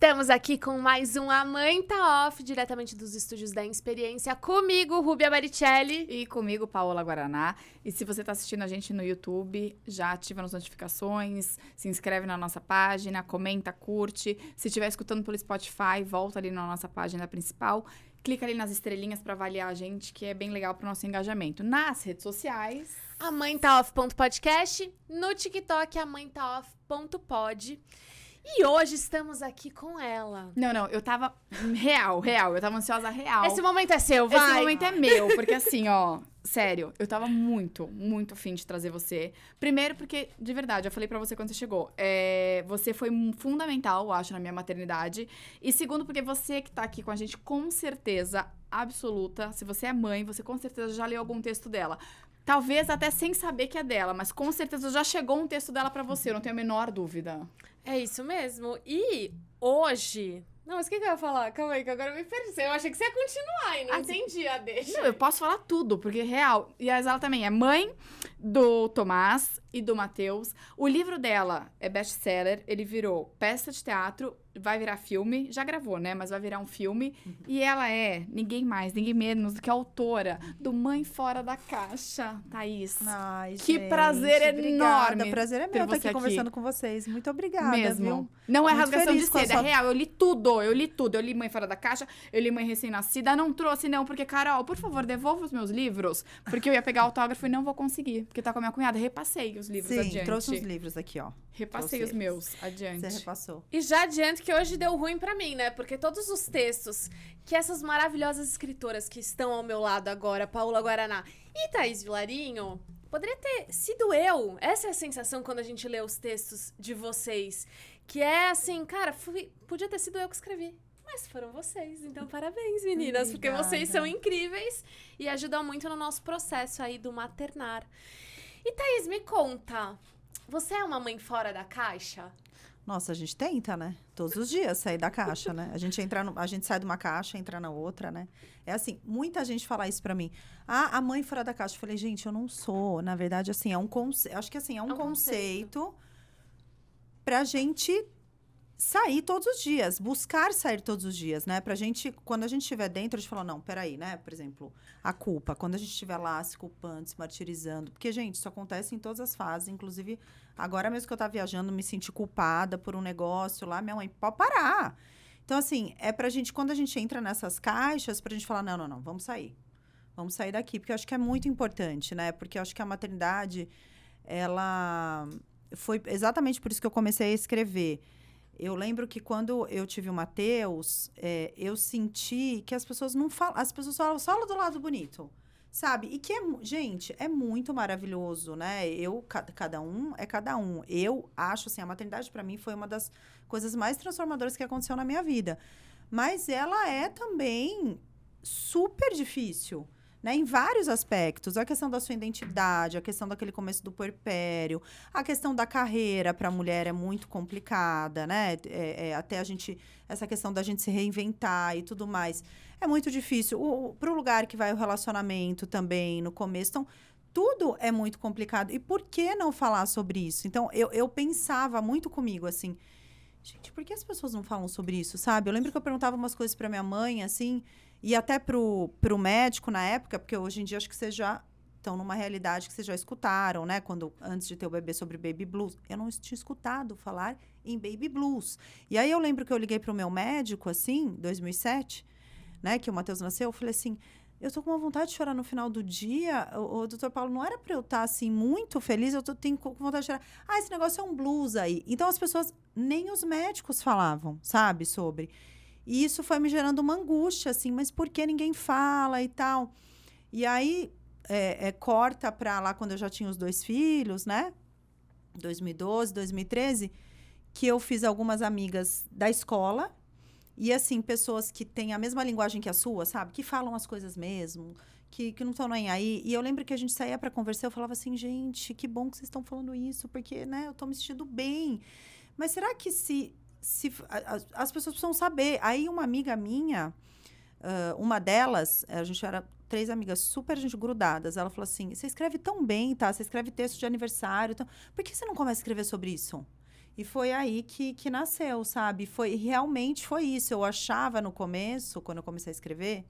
Estamos aqui com mais um A Mãe Tá Off, diretamente dos estúdios da Inexperiência, comigo, Rúbia Baricelli. E comigo, Paola Guaraná. E se você está assistindo a gente no YouTube, já ativa as notificações, se inscreve na nossa página, comenta, curte. Se estiver escutando pelo Spotify, volta ali na nossa página principal. Clica ali nas estrelinhas para avaliar a gente, que é bem legal para o nosso engajamento. Nas redes sociais... amãetaoff.podcast, no TikTok, amãetaoff.pod. E hoje estamos aqui com ela. Não, eu tava real. Eu tava ansiosa real. Esse momento é seu, vai! Esse momento é meu, porque assim, ó... Sério, eu tava muito afim de trazer você. Primeiro porque, de verdade, eu falei pra você quando você chegou. Você foi fundamental, eu acho, na minha maternidade. E segundo, porque você que tá aqui com a gente, com certeza absoluta, se você é mãe, você com certeza já leu algum texto dela. Talvez até sem saber que é dela, mas com certeza já chegou um texto dela pra você, eu não tenho a menor dúvida. É isso mesmo. E hoje... Não, mas o que eu ia falar? Calma aí, que agora eu me perdi. Eu achei que você ia continuar e não entendi a deixa. Não, eu posso falar tudo, porque real. E a Isala também é mãe do Tomás e do Matheus. O livro dela é best-seller, ele virou peça de teatro, vai virar filme. Já gravou, né? Mas vai virar um filme. E ela é ninguém mais, ninguém menos do que a autora do Mãe Fora da Caixa, Thaís. Ai, que gente, prazer obrigada. enorme. Prazer é ter meu estar você aqui conversando com vocês. Muito obrigada, Mesmo. viu? Não é Muito rasgação de feliz com a seda, sua- é real. Eu li tudo. Eu li Mãe Fora da Caixa, eu li Mãe Recém-Nascida. Não trouxe, não, porque, Carol, por favor, devolva os meus livros. Porque eu ia pegar autógrafo e não vou conseguir. Porque tá com a minha cunhada. Repassei os livros Sim, adiante. trouxe uns livros aqui, ó. Repassei os trouxe meus adiante. Você repassou. E já adianto que hoje deu ruim pra mim, né? Porque todos os textos que essas maravilhosas escritoras que estão ao meu lado agora, Paola Guaraná e Thaís Vilarinho, poderia ter sido eu. Essa é a sensação quando a gente lê os textos de vocês. Que é assim, cara, podia ter sido eu que escrevi. Mas foram vocês. Então, parabéns, meninas. Porque Obrigada. vocês são incríveis e ajudam muito no nosso processo aí do maternar. E, Thaís, me conta. Você é uma mãe fora da caixa? Nossa, a gente tenta, né? Todos os dias sair da caixa, né? A gente sai de uma caixa, entra na outra, né? É assim, muita gente fala isso pra mim. Ah, a mãe fora da caixa. Eu falei, gente, eu não sou. Na verdade, assim, é um conceito. Acho que assim, é um conceito pra gente sair todos os dias, buscar sair todos os dias, né? Pra gente, quando a gente estiver dentro, a gente fala, não, peraí, né? Por exemplo, a culpa. Quando a gente estiver lá se culpando, se martirizando. Porque, gente, isso acontece em todas as fases. Inclusive, agora mesmo que eu tava viajando, me senti culpada por um negócio lá. Minha mãe, pode parar. Então, assim, é pra gente, quando a gente entra nessas caixas, pra gente falar, não, vamos sair. Vamos sair daqui. Porque eu acho que é muito importante, né? Porque eu acho que a maternidade, ela... Foi exatamente por isso que eu comecei a escrever. Eu lembro que quando eu tive o Matheus, eu senti que as pessoas não falam... As pessoas falam só do lado bonito, sabe? E que, gente, é muito maravilhoso, né? Cada um é cada um. Eu acho, assim, a maternidade, para mim, foi uma das coisas mais transformadoras que aconteceu na minha vida. Mas ela é também super difícil, né? Em vários aspectos. A questão da sua identidade, a questão daquele começo do puerpério, a questão da carreira para a mulher é muito complicada, né? Até essa questão da gente se reinventar e tudo mais. É muito difícil. Para o lugar que vai o relacionamento também, no começo. Então, tudo é muito complicado. E por que não falar sobre isso? Então, eu pensava muito comigo, assim... Gente, por que as pessoas não falam sobre isso, sabe? Eu lembro que eu perguntava umas coisas para minha mãe, assim... E até pro médico na época, porque hoje em dia acho que vocês já estão numa realidade que vocês já escutaram, né? Antes de ter o bebê, sobre baby blues. Eu não tinha escutado falar em baby blues. E aí eu lembro que eu liguei pro meu médico, assim, 2007, né? Que o Matheus nasceu. Eu falei assim, eu tô com uma vontade de chorar no final do dia. O doutor Paulo, não era pra eu estar, assim, muito feliz. Tenho com vontade de chorar. Ah, esse negócio é um blues aí. Então as pessoas, nem os médicos falavam, sabe? Sobre... E isso foi me gerando uma angústia, assim, mas por que ninguém fala e tal? E aí, corta pra lá quando eu já tinha os 2 filhos, né? 2012, 2013, que eu fiz algumas amigas da escola. E, assim, pessoas que têm a mesma linguagem que a sua, sabe? Que falam as coisas mesmo, que não estão nem aí. E eu lembro que a gente saía pra conversar, eu falava assim, gente, que bom que vocês estão falando isso, porque, né, eu tô me sentindo bem. Mas será que as pessoas precisam saber. Aí uma amiga minha, uma delas, a gente era 3 amigas super gente grudadas, ela falou assim, você escreve tão bem, tá? Você escreve texto de aniversário, então, por que você não começa a escrever sobre isso? E foi aí que nasceu, sabe? Realmente foi isso. Eu achava no começo, quando eu comecei a escrever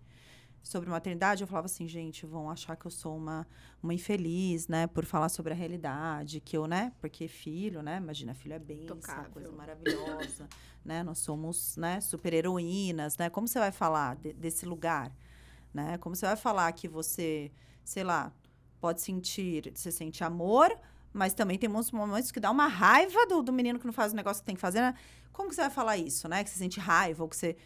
sobre maternidade, eu falava assim, gente, vão achar que eu sou uma infeliz, né? Por falar sobre a realidade, que eu, né? Porque filho, né? Imagina, filho é bênção, Intocável. coisa maravilhosa, né? Nós somos, né? Super heroínas, né? Como você vai falar desse lugar, né? Como você vai falar que você, sei lá, você sente amor, mas também tem muitos momentos que dá uma raiva do menino que não faz o negócio que tem que fazer, né? Como que você vai falar isso, né? Que você sente raiva, ou que você...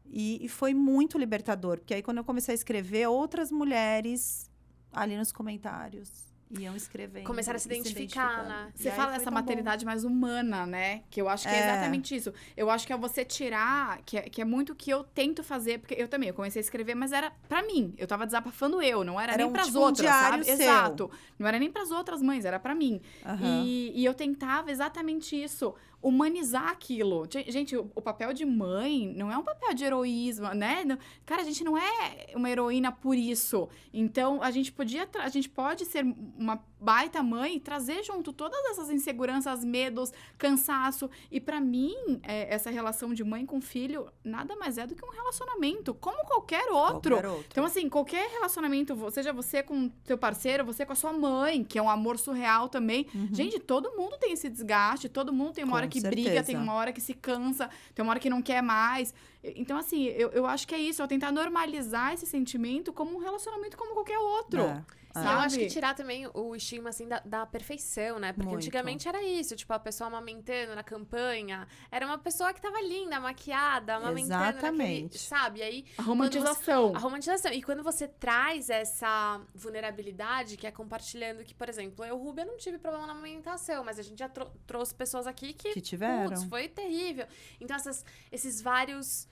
E foi muito libertador, porque aí quando eu comecei a escrever, outras mulheres ali nos comentários iam escrevendo. Começaram a se identificar, né? Você fala essa maternidade mais humana, né? Que eu acho que é exatamente isso. Eu acho que é você tirar, que é muito o que eu tento fazer, porque eu também, eu comecei a escrever, mas era pra mim. Eu tava desabafando não era nem pras outras, sabe? Seu. Exato. Não era nem pras outras mães, era pra mim. Uhum. E eu tentava exatamente isso. Humanizar aquilo. Gente, o papel de mãe não é um papel de heroísmo, né? Cara, a gente não é uma heroína por isso. Então, a gente pode ser uma baita mãe e trazer junto todas essas inseguranças, medos, cansaço. E pra mim, essa relação de mãe com filho nada mais é do que um relacionamento, como qualquer outro. Então, assim, qualquer relacionamento, seja você com seu parceiro, você com a sua mãe, que é um amor surreal também. Gente, todo mundo tem esse desgaste, todo mundo tem uma hora que briga, tem uma hora que se cansa, tem uma hora que não quer mais. Então, assim, eu acho que é isso, tentar normalizar esse sentimento como um relacionamento como qualquer outro. E eu acho que tirar também o estigma, assim, da perfeição, né? Porque antigamente era isso, tipo, a pessoa amamentando na campanha, era uma pessoa que tava linda, maquiada, amamentando naquele, sabe? E aí, a romantização. A romantização. E quando você traz essa vulnerabilidade, que é compartilhando que, por exemplo, eu, Rúbia, não tive problema na amamentação, mas a gente já trouxe pessoas aqui que tiveram. Putz, foi terrível. Então, esses vários...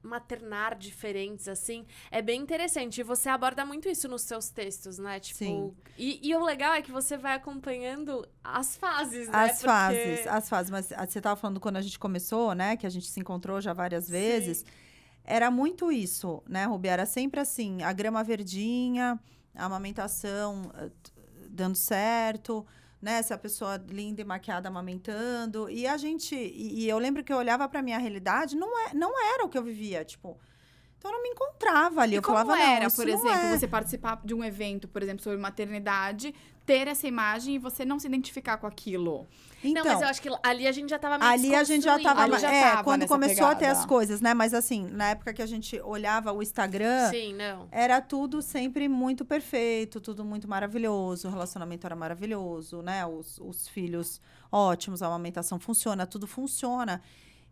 maternar diferentes, assim, é bem interessante. E você aborda muito isso nos seus textos, né? Tipo, sim. E o legal é que você vai acompanhando as fases, né? As fases. Mas você tava falando quando a gente começou, né? Que a gente se encontrou já várias vezes. Sim. Era muito isso, né, Rubi? Era sempre assim, a grama verdinha, a amamentação dando certo... Né, se a pessoa linda e maquiada amamentando. E a gente... E eu lembro que eu olhava pra minha realidade, não era o que eu vivia, tipo... Então, eu não me encontrava ali. E eu como falava, era, não, por exemplo, você participar de um evento, por exemplo, sobre maternidade, ter essa imagem e você não se identificar com aquilo? Então, não, mas eu acho que ali a gente já tava meio ali a gente já tava... quando começou pegada. A ter as coisas, né? Mas assim, na época que a gente olhava o Instagram... Sim, não. Era tudo sempre muito perfeito, tudo muito maravilhoso. O relacionamento era maravilhoso, né? Os filhos ótimos, a amamentação funciona, tudo funciona.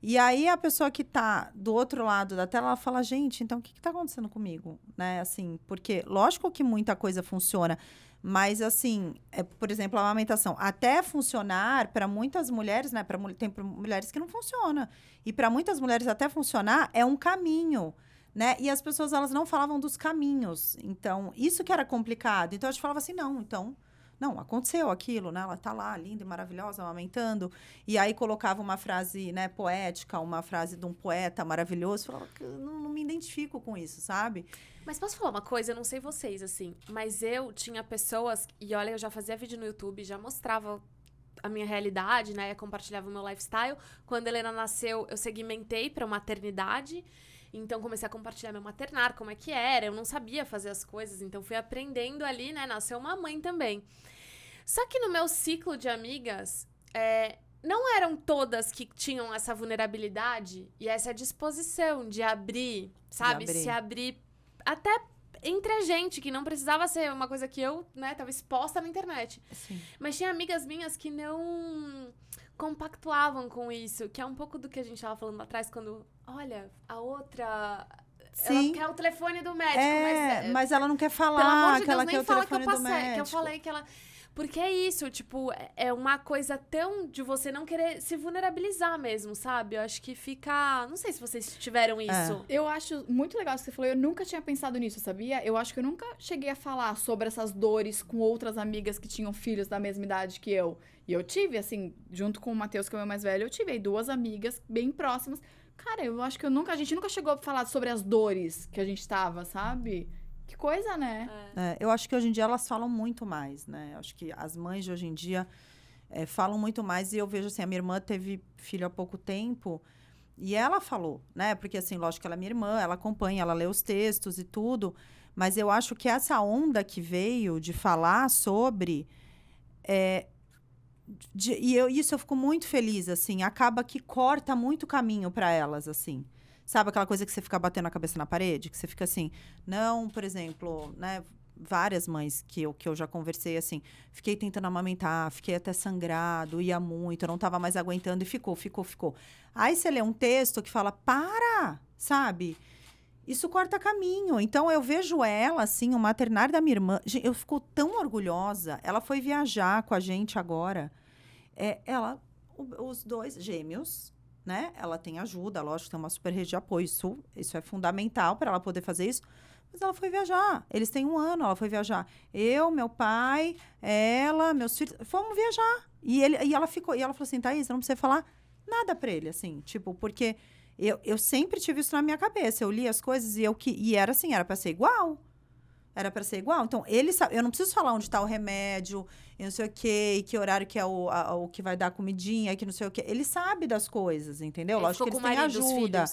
E aí, a pessoa que tá do outro lado da tela, ela fala, gente, então, o que tá acontecendo comigo? Né? Assim, porque, lógico que muita coisa funciona, mas, assim, por exemplo, a amamentação, até funcionar, para muitas mulheres, né? Tem mulheres que não funciona. E para muitas mulheres, até funcionar, é um caminho, né? E as pessoas, elas não falavam dos caminhos. Então, isso que era complicado. Então, a gente falava assim, não, aconteceu aquilo, né? Ela tá lá, linda e maravilhosa, amamentando. E aí colocava uma frase, né, poética, uma frase de um poeta maravilhoso. Falava, não me identifico com isso, sabe? Mas posso falar uma coisa? Eu não sei vocês, assim, mas eu tinha pessoas... E olha, eu já fazia vídeo no YouTube, já mostrava a minha realidade, né? Compartilhava o meu lifestyle. Quando a Helena nasceu, eu segmentei pra maternidade. Então, comecei a compartilhar meu maternar, como é que era. Eu não sabia fazer as coisas, então fui aprendendo ali, né? Nasceu uma mãe também. Só que no meu ciclo de amigas, não eram todas que tinham essa vulnerabilidade e essa disposição de abrir, sabe? Se abrir até entre a gente, que não precisava ser uma coisa que eu, né, tava exposta na internet. Sim. Mas tinha amigas minhas que não compactuavam com isso, que é um pouco do que a gente tava falando lá atrás, quando, olha, a outra... Sim. Ela quer o telefone do médico, mas ela não quer falar, pelo amor de que ela Deus, quer nem o fala que eu telefone do passei, médico. que eu falei que ela... Porque é isso, tipo, é uma coisa tão de você não querer se vulnerabilizar mesmo, sabe? Eu acho que fica... Não sei se vocês tiveram isso. Eu acho muito legal o que você falou. Eu nunca tinha pensado nisso, sabia? Eu acho que eu nunca cheguei a falar sobre essas dores com outras amigas que tinham filhos da mesma idade que eu. E eu tive, assim, junto com o Matheus, que é o meu mais velho, eu tive aí 2 amigas bem próximas. Cara, eu acho que a gente nunca chegou a falar sobre as dores que a gente tava, sabe? Que coisa, né? Eu acho que hoje em dia elas falam muito mais, né? Eu acho que as mães de hoje em dia, falam muito mais. E eu vejo assim, a minha irmã teve filho há pouco tempo e ela falou, né? Porque assim, lógico que ela é minha irmã, ela acompanha, ela lê os textos e tudo. Mas eu acho que essa onda que veio de falar sobre... isso eu fico muito feliz, assim. Acaba que corta muito caminho para elas, assim. Sabe aquela coisa que você fica batendo a cabeça na parede? Que você fica assim... Não, por exemplo, né... Várias mães que eu já conversei, assim... Fiquei tentando amamentar, fiquei até sangrado, ia muito, eu não estava mais aguentando e ficou. Aí você lê um texto que fala, para, sabe? Isso corta caminho. Então, eu vejo ela, assim, o maternário da minha irmã... Eu fico tão orgulhosa. Ela foi viajar com a gente agora. Os dois gêmeos, né? Ela tem ajuda, lógico, tem uma super rede de apoio. Isso é fundamental para ela poder fazer isso. Mas ela foi viajar. Eles têm 1 ano, ela foi viajar. Eu, meu pai, ela, meus filhos... Fomos viajar. E ela falou assim, Thaís, não precisa falar nada para ele, assim. Tipo, porque... Eu sempre tive isso na minha cabeça. Eu li as coisas e era assim, era para ser igual. Era para ser igual. Então, ele sabe... Eu não preciso falar onde está o remédio, e não sei o quê, e que horário que é o que vai dar a comidinha, que não sei o quê. Ele sabe das coisas, entendeu? Ele lógico que eles têm ajuda.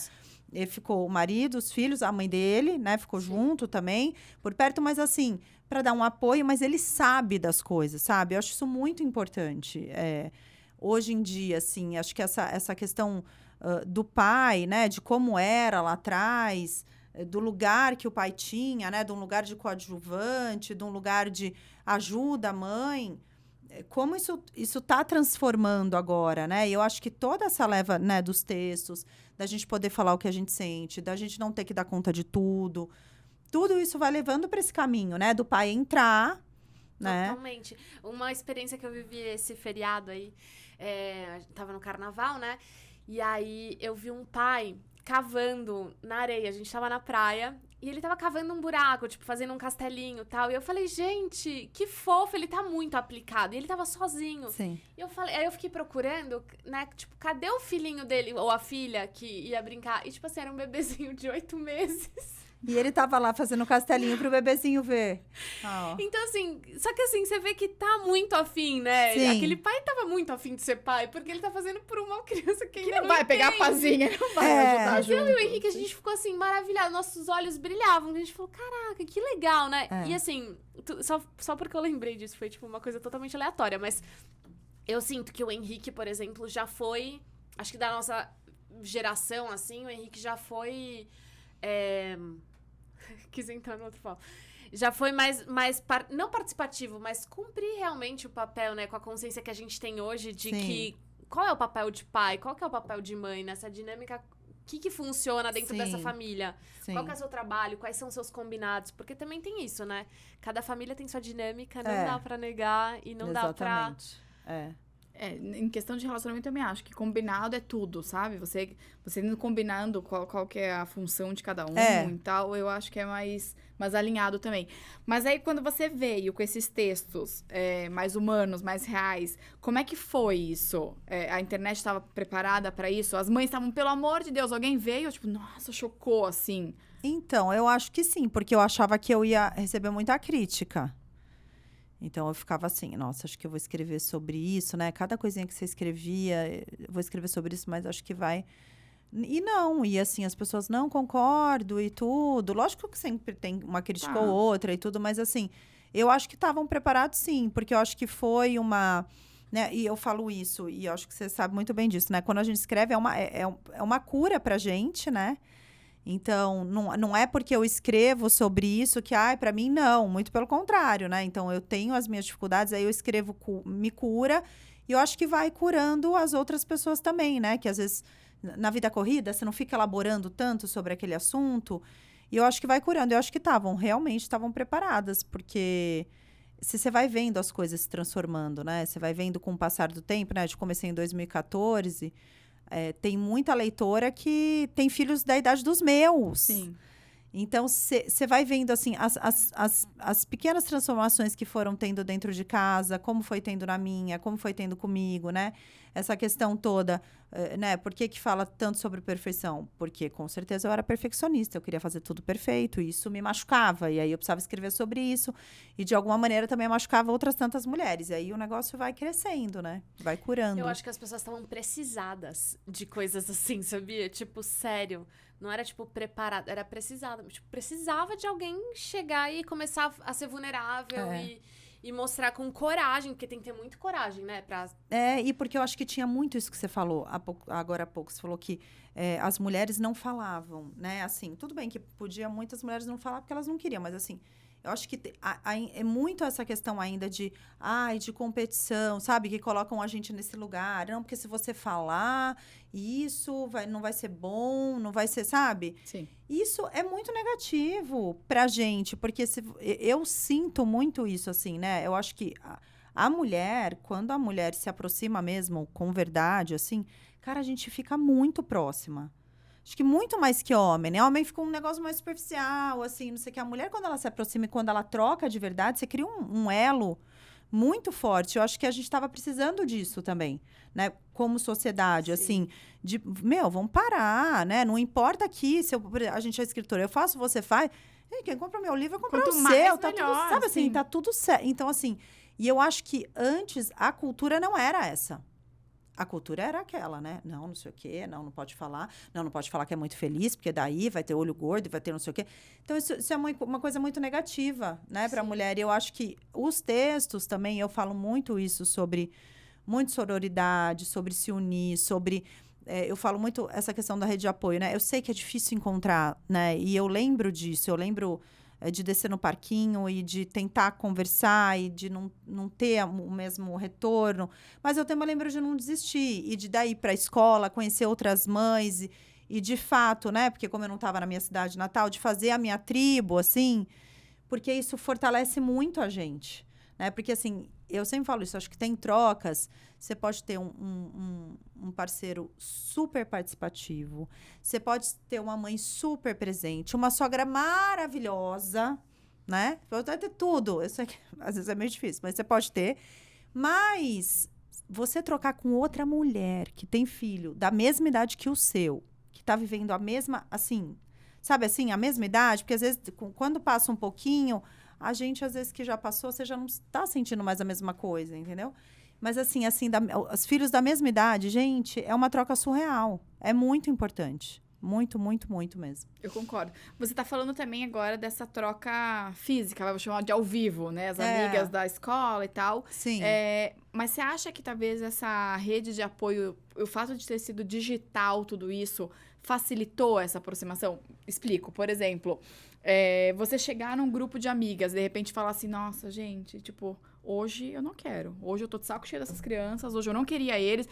Ele ficou o marido, os filhos, a mãe dele, né? Ficou junto também, por perto, mas assim, para dar um apoio, mas ele sabe das coisas, sabe? Eu acho isso muito importante. Hoje em dia, assim, acho que essa questão... do pai, né, de como era lá atrás, do lugar que o pai tinha, né, de um lugar de coadjuvante, de um lugar de ajuda à mãe, como isso tá transformando agora, né? E eu acho que toda essa leva, né, dos textos, da gente poder falar o que a gente sente, da gente não ter que dar conta de tudo isso vai levando para esse caminho, né, do pai entrar, né? Totalmente. Uma experiência que eu vivi esse feriado aí, tava no carnaval, né? E aí, eu vi um pai cavando na areia. A gente tava na praia e ele tava cavando um buraco, tipo, fazendo um castelinho e tal. E eu falei, gente, que fofo, ele tá muito aplicado. E ele tava sozinho. Sim. E aí eu fiquei procurando, né, tipo, cadê o filhinho dele, ou a filha, que ia brincar? E, tipo assim, era um bebezinho de 8 meses. E ele tava lá fazendo um castelinho pro bebezinho ver. Então, assim, só que assim, você vê que tá muito afim, né? Sim. Aquele pai tava muito afim de ser pai, porque ele tá fazendo por uma criança que ainda não vai pegar a entende. pazinha, não vai ajudar Mas eu junto. e o Henrique, a gente ficou assim, maravilhado, nossos olhos brilhavam, a gente falou, caraca, que legal, né? E assim, só porque eu lembrei disso, foi tipo uma coisa totalmente aleatória, mas eu sinto que o Henrique, por exemplo, já foi, acho que da nossa geração, assim, o Henrique já foi... Quis entrar no outro fala. Já foi não participativo, mas cumprir realmente o papel, né? Com a consciência que a gente tem hoje de Sim. que... Qual é o papel de pai? Qual que é o papel de mãe nessa dinâmica? O que funciona dentro Sim. dessa família? Sim. Qual que é o seu trabalho? Quais são os seus combinados? Porque também tem isso, né? Cada família tem sua dinâmica, não dá pra negar e não dá pra... Em questão de relacionamento, eu também acho que combinado é tudo, sabe? Você indo combinando qual que é a função de cada um e tal, eu acho que é mais alinhado também. Mas aí, quando você veio com esses textos mais humanos, mais reais, como é que foi isso? A internet estava preparada para isso? As mães estavam, pelo amor de Deus, alguém veio, tipo, nossa, chocou, assim. Então, eu acho que sim, porque eu achava que eu ia receber muita crítica. Então, eu ficava assim, nossa, acho que eu vou escrever sobre isso, né? Cada coisinha que você escrevia, eu vou escrever sobre isso, mas acho que vai... E assim, as pessoas, não, concordo e tudo. Lógico que sempre tem uma crítica ou outra e tudo, mas assim, eu acho que estavam preparados sim, porque eu acho que foi uma... Né? E eu falo isso, e eu acho que você sabe muito bem disso, né? Quando a gente escreve, é uma cura pra gente, né? Então, não é porque eu escrevo sobre isso que, para mim, não. Muito pelo contrário, né? Então, eu tenho as minhas dificuldades, aí eu escrevo, me cura. E eu acho que vai curando as outras pessoas também, né? Que, às vezes, na vida corrida, você não fica elaborando tanto sobre aquele assunto. E eu acho que vai curando. Eu acho que realmente estavam preparadas. Porque se você vai vendo as coisas se transformando, né? Você vai vendo com o passar do tempo, né? Eu comecei em 2014... tem muita leitora que tem filhos da idade dos meus. Sim. Então, você vai vendo, assim, as pequenas transformações que foram tendo dentro de casa, como foi tendo na minha, como foi tendo comigo, né? Essa questão toda, né? Por que fala tanto sobre perfeição? Porque, com certeza, eu era perfeccionista, eu queria fazer tudo perfeito, e isso me machucava, e aí eu precisava escrever sobre isso, e de alguma maneira também machucava outras tantas mulheres, e aí o negócio vai crescendo, né? Vai curando. Eu acho que as pessoas estavam precisadas de coisas assim, sabia? Tipo, sério. Não era, tipo, preparada, era precisada. Tipo, precisava de alguém chegar e começar a ser vulnerável e mostrar com coragem, porque tem que ter muito coragem, né? E porque eu acho que tinha muito isso que você falou agora há pouco. Você falou que as mulheres não falavam, né? Assim, tudo bem que muitas mulheres não falar porque elas não queriam, mas assim, eu acho que é muito essa questão ainda de competição, sabe? Que colocam a gente nesse lugar. Não, porque se você falar isso, não vai ser bom, não vai ser, sabe? Sim. Isso é muito negativo pra gente, porque eu sinto muito isso, assim, né? Eu acho que a mulher, quando a mulher se aproxima mesmo com verdade, assim, cara, a gente fica muito próxima. Acho que muito mais que homem, né? Homem fica um negócio mais superficial, assim, não sei o que. A mulher, quando ela se aproxima e quando ela troca de verdade, você cria um elo muito forte. Eu acho que a gente estava precisando disso também, né? Como sociedade, assim, vamos parar, né? Não importa aqui se a gente é escritora, eu faço, você faz. Quem compra meu livro, compra o seu. Tá tudo, sabe assim, tá tudo certo. Então, assim, e eu acho que antes a cultura não era essa. A cultura era aquela, né? Não sei o quê, não pode falar. Não pode falar que é muito feliz, porque daí vai ter olho gordo, vai ter não sei o quê. Então, isso é uma coisa muito negativa, né, para a mulher. E eu acho que os textos também, eu falo muito isso sobre muito sororidade, sobre se unir, sobre... eu falo muito essa questão da rede de apoio, né? Eu sei que é difícil encontrar, né? E eu lembro disso, eu lembro... de descer no parquinho e de tentar conversar e de não ter o mesmo retorno. Mas eu também lembro de não desistir e de daí para a escola, conhecer outras mães e de fato, né? Porque como eu não estava na minha cidade natal, de fazer a minha tribo, assim, porque isso fortalece muito a gente, né? Porque, assim, eu sempre falo isso, acho que tem trocas. Você pode ter um parceiro super participativo. Você pode ter uma mãe super presente. Uma sogra maravilhosa, né? Pode ter tudo. Isso aqui, às vezes é meio difícil, mas você pode ter. Mas você trocar com outra mulher que tem filho da mesma idade que o seu, que tá vivendo a mesma, assim... Sabe assim, a mesma idade? Porque, às vezes, quando passa um pouquinho... A gente, às vezes, que já passou, você já não está sentindo mais a mesma coisa, entendeu? Mas, assim os filhos da mesma idade, gente, é uma troca surreal. É muito importante. Muito, muito, muito mesmo. Eu concordo. Você está falando também agora dessa troca física, vamos chamar de ao vivo, né? As amigas da escola e tal. Sim. Mas você acha que talvez essa rede de apoio, o fato de ter sido digital, tudo isso, facilitou essa aproximação? Explico. Por exemplo, você chegar num grupo de amigas, de repente falar assim, nossa, gente, tipo, hoje eu não quero. Hoje eu tô de saco cheio dessas crianças, hoje eu não queria eles.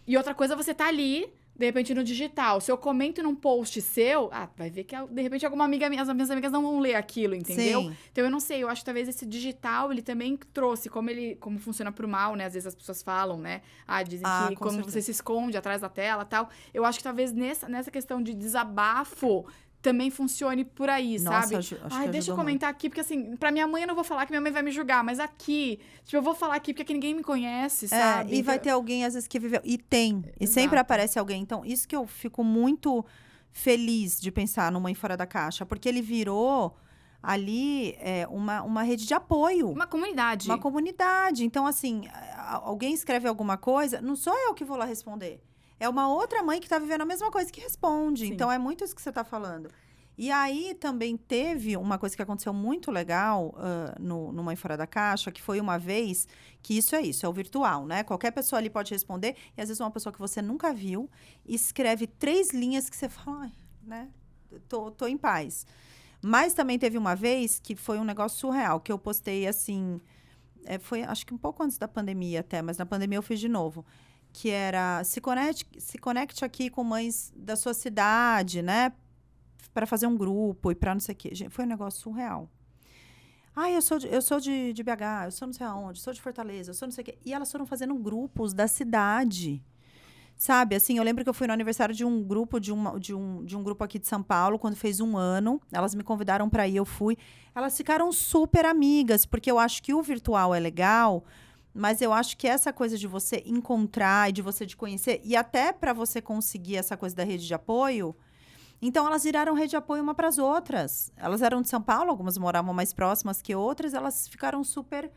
E outra coisa, você tá ali, de repente, no digital. Se eu comento num post seu, vai ver que, de repente, alguma amiga, as minhas amigas não vão ler aquilo, entendeu? Sim. Então, eu não sei, eu acho que talvez esse digital, ele também trouxe, como funciona pro mal, né? Às vezes as pessoas falam, né? Dizem que quando você se esconde atrás da tela e tal. Eu acho que talvez nessa questão de desabafo, também funcione por aí, Nossa, sabe? Deixa eu comentar aqui, porque assim, pra minha mãe eu não vou falar que minha mãe vai me julgar, mas aqui, tipo, eu vou falar aqui porque aqui ninguém me conhece, sabe? E vai ter alguém, às vezes, que viveu. E tem. E sempre aparece alguém. Então, isso que eu fico muito feliz de pensar no Mãe Fora da Caixa, porque ele virou ali uma rede de apoio. Uma comunidade. Uma comunidade. Então, assim, alguém escreve alguma coisa, não sou eu que vou lá responder. É uma outra mãe que está vivendo a mesma coisa que responde. Sim. Então, é muito isso que você está falando. E aí, também teve uma coisa que aconteceu muito legal no Mãe Fora da Caixa, que foi uma vez, que isso é o virtual, né? Qualquer pessoa ali pode responder, e às vezes uma pessoa que você nunca viu escreve 3 linhas que você fala, né? Tô em paz. Mas também teve uma vez que foi um negócio surreal, que eu postei assim... foi acho que um pouco antes da pandemia até, mas na pandemia eu fiz de novo. Que era, se conecte aqui com mães da sua cidade, né? Para fazer um grupo e para não sei o quê. Gente, foi um negócio surreal. Eu sou de BH, eu sou não sei aonde, sou de Fortaleza, eu sou não sei o quê. E elas foram fazendo grupos da cidade. Sabe, assim, eu lembro que eu fui no aniversário de um grupo, de um grupo aqui de São Paulo, quando fez 1 ano. Elas me convidaram para ir, eu fui. Elas ficaram super amigas, porque eu acho que o virtual é legal, mas eu acho que essa coisa de você encontrar e de você de conhecer, e até para você conseguir essa coisa da rede de apoio. Então, elas viraram rede de apoio uma para as outras. Elas eram de São Paulo, algumas moravam mais próximas que outras, elas ficaram super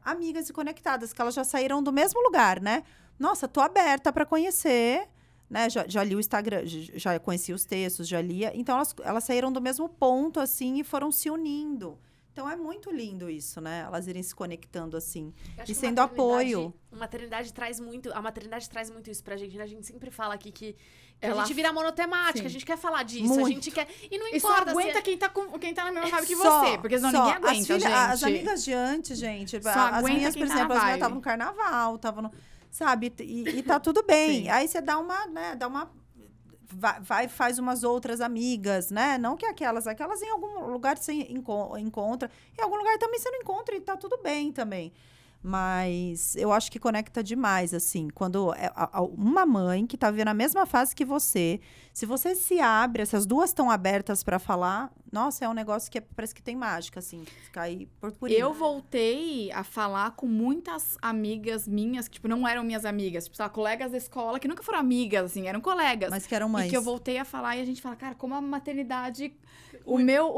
amigas e conectadas, que elas já saíram do mesmo lugar, né? Nossa, tô aberta para conhecer, né? Já li o Instagram, já conheci os textos, já lia. Então, elas saíram do mesmo ponto, assim, e foram se unindo. Então, é muito lindo isso, né? Elas irem se conectando, assim, e sendo apoio. A maternidade traz muito isso pra gente, né? A gente sempre fala aqui que a gente vira monotemática, Sim. a gente quer falar disso, Muito. a gente quer... E não E só importa aguenta quem tá na mesma vibe que Só, você, porque senão só. ninguém aguenta, gente. As amigas de antes, gente, Só as aguenta minhas, quem por tá na exemplo, as minhas vibe. estavam no carnaval, estavam no... Sabe? E tá tudo bem. Sim. Aí você dá uma, né? Vai faz umas outras amigas, né? Não que aquelas em algum lugar você encontra. Em algum lugar também você não encontra e tá tudo bem também. Mas eu acho que conecta demais, assim. Quando uma mãe que tá vivendo a mesma fase que você, se você se abre, se as duas estão abertas para falar, nossa, é um negócio que parece que tem mágica, assim. Ficar aí purpurina. Eu voltei a falar com muitas amigas minhas, que, tipo, não eram minhas amigas. Tipo, sei lá, colegas da escola, que nunca foram amigas, assim, eram colegas. Mas que eram mães. E que eu voltei a falar e a gente fala, cara, como a maternidade... O meu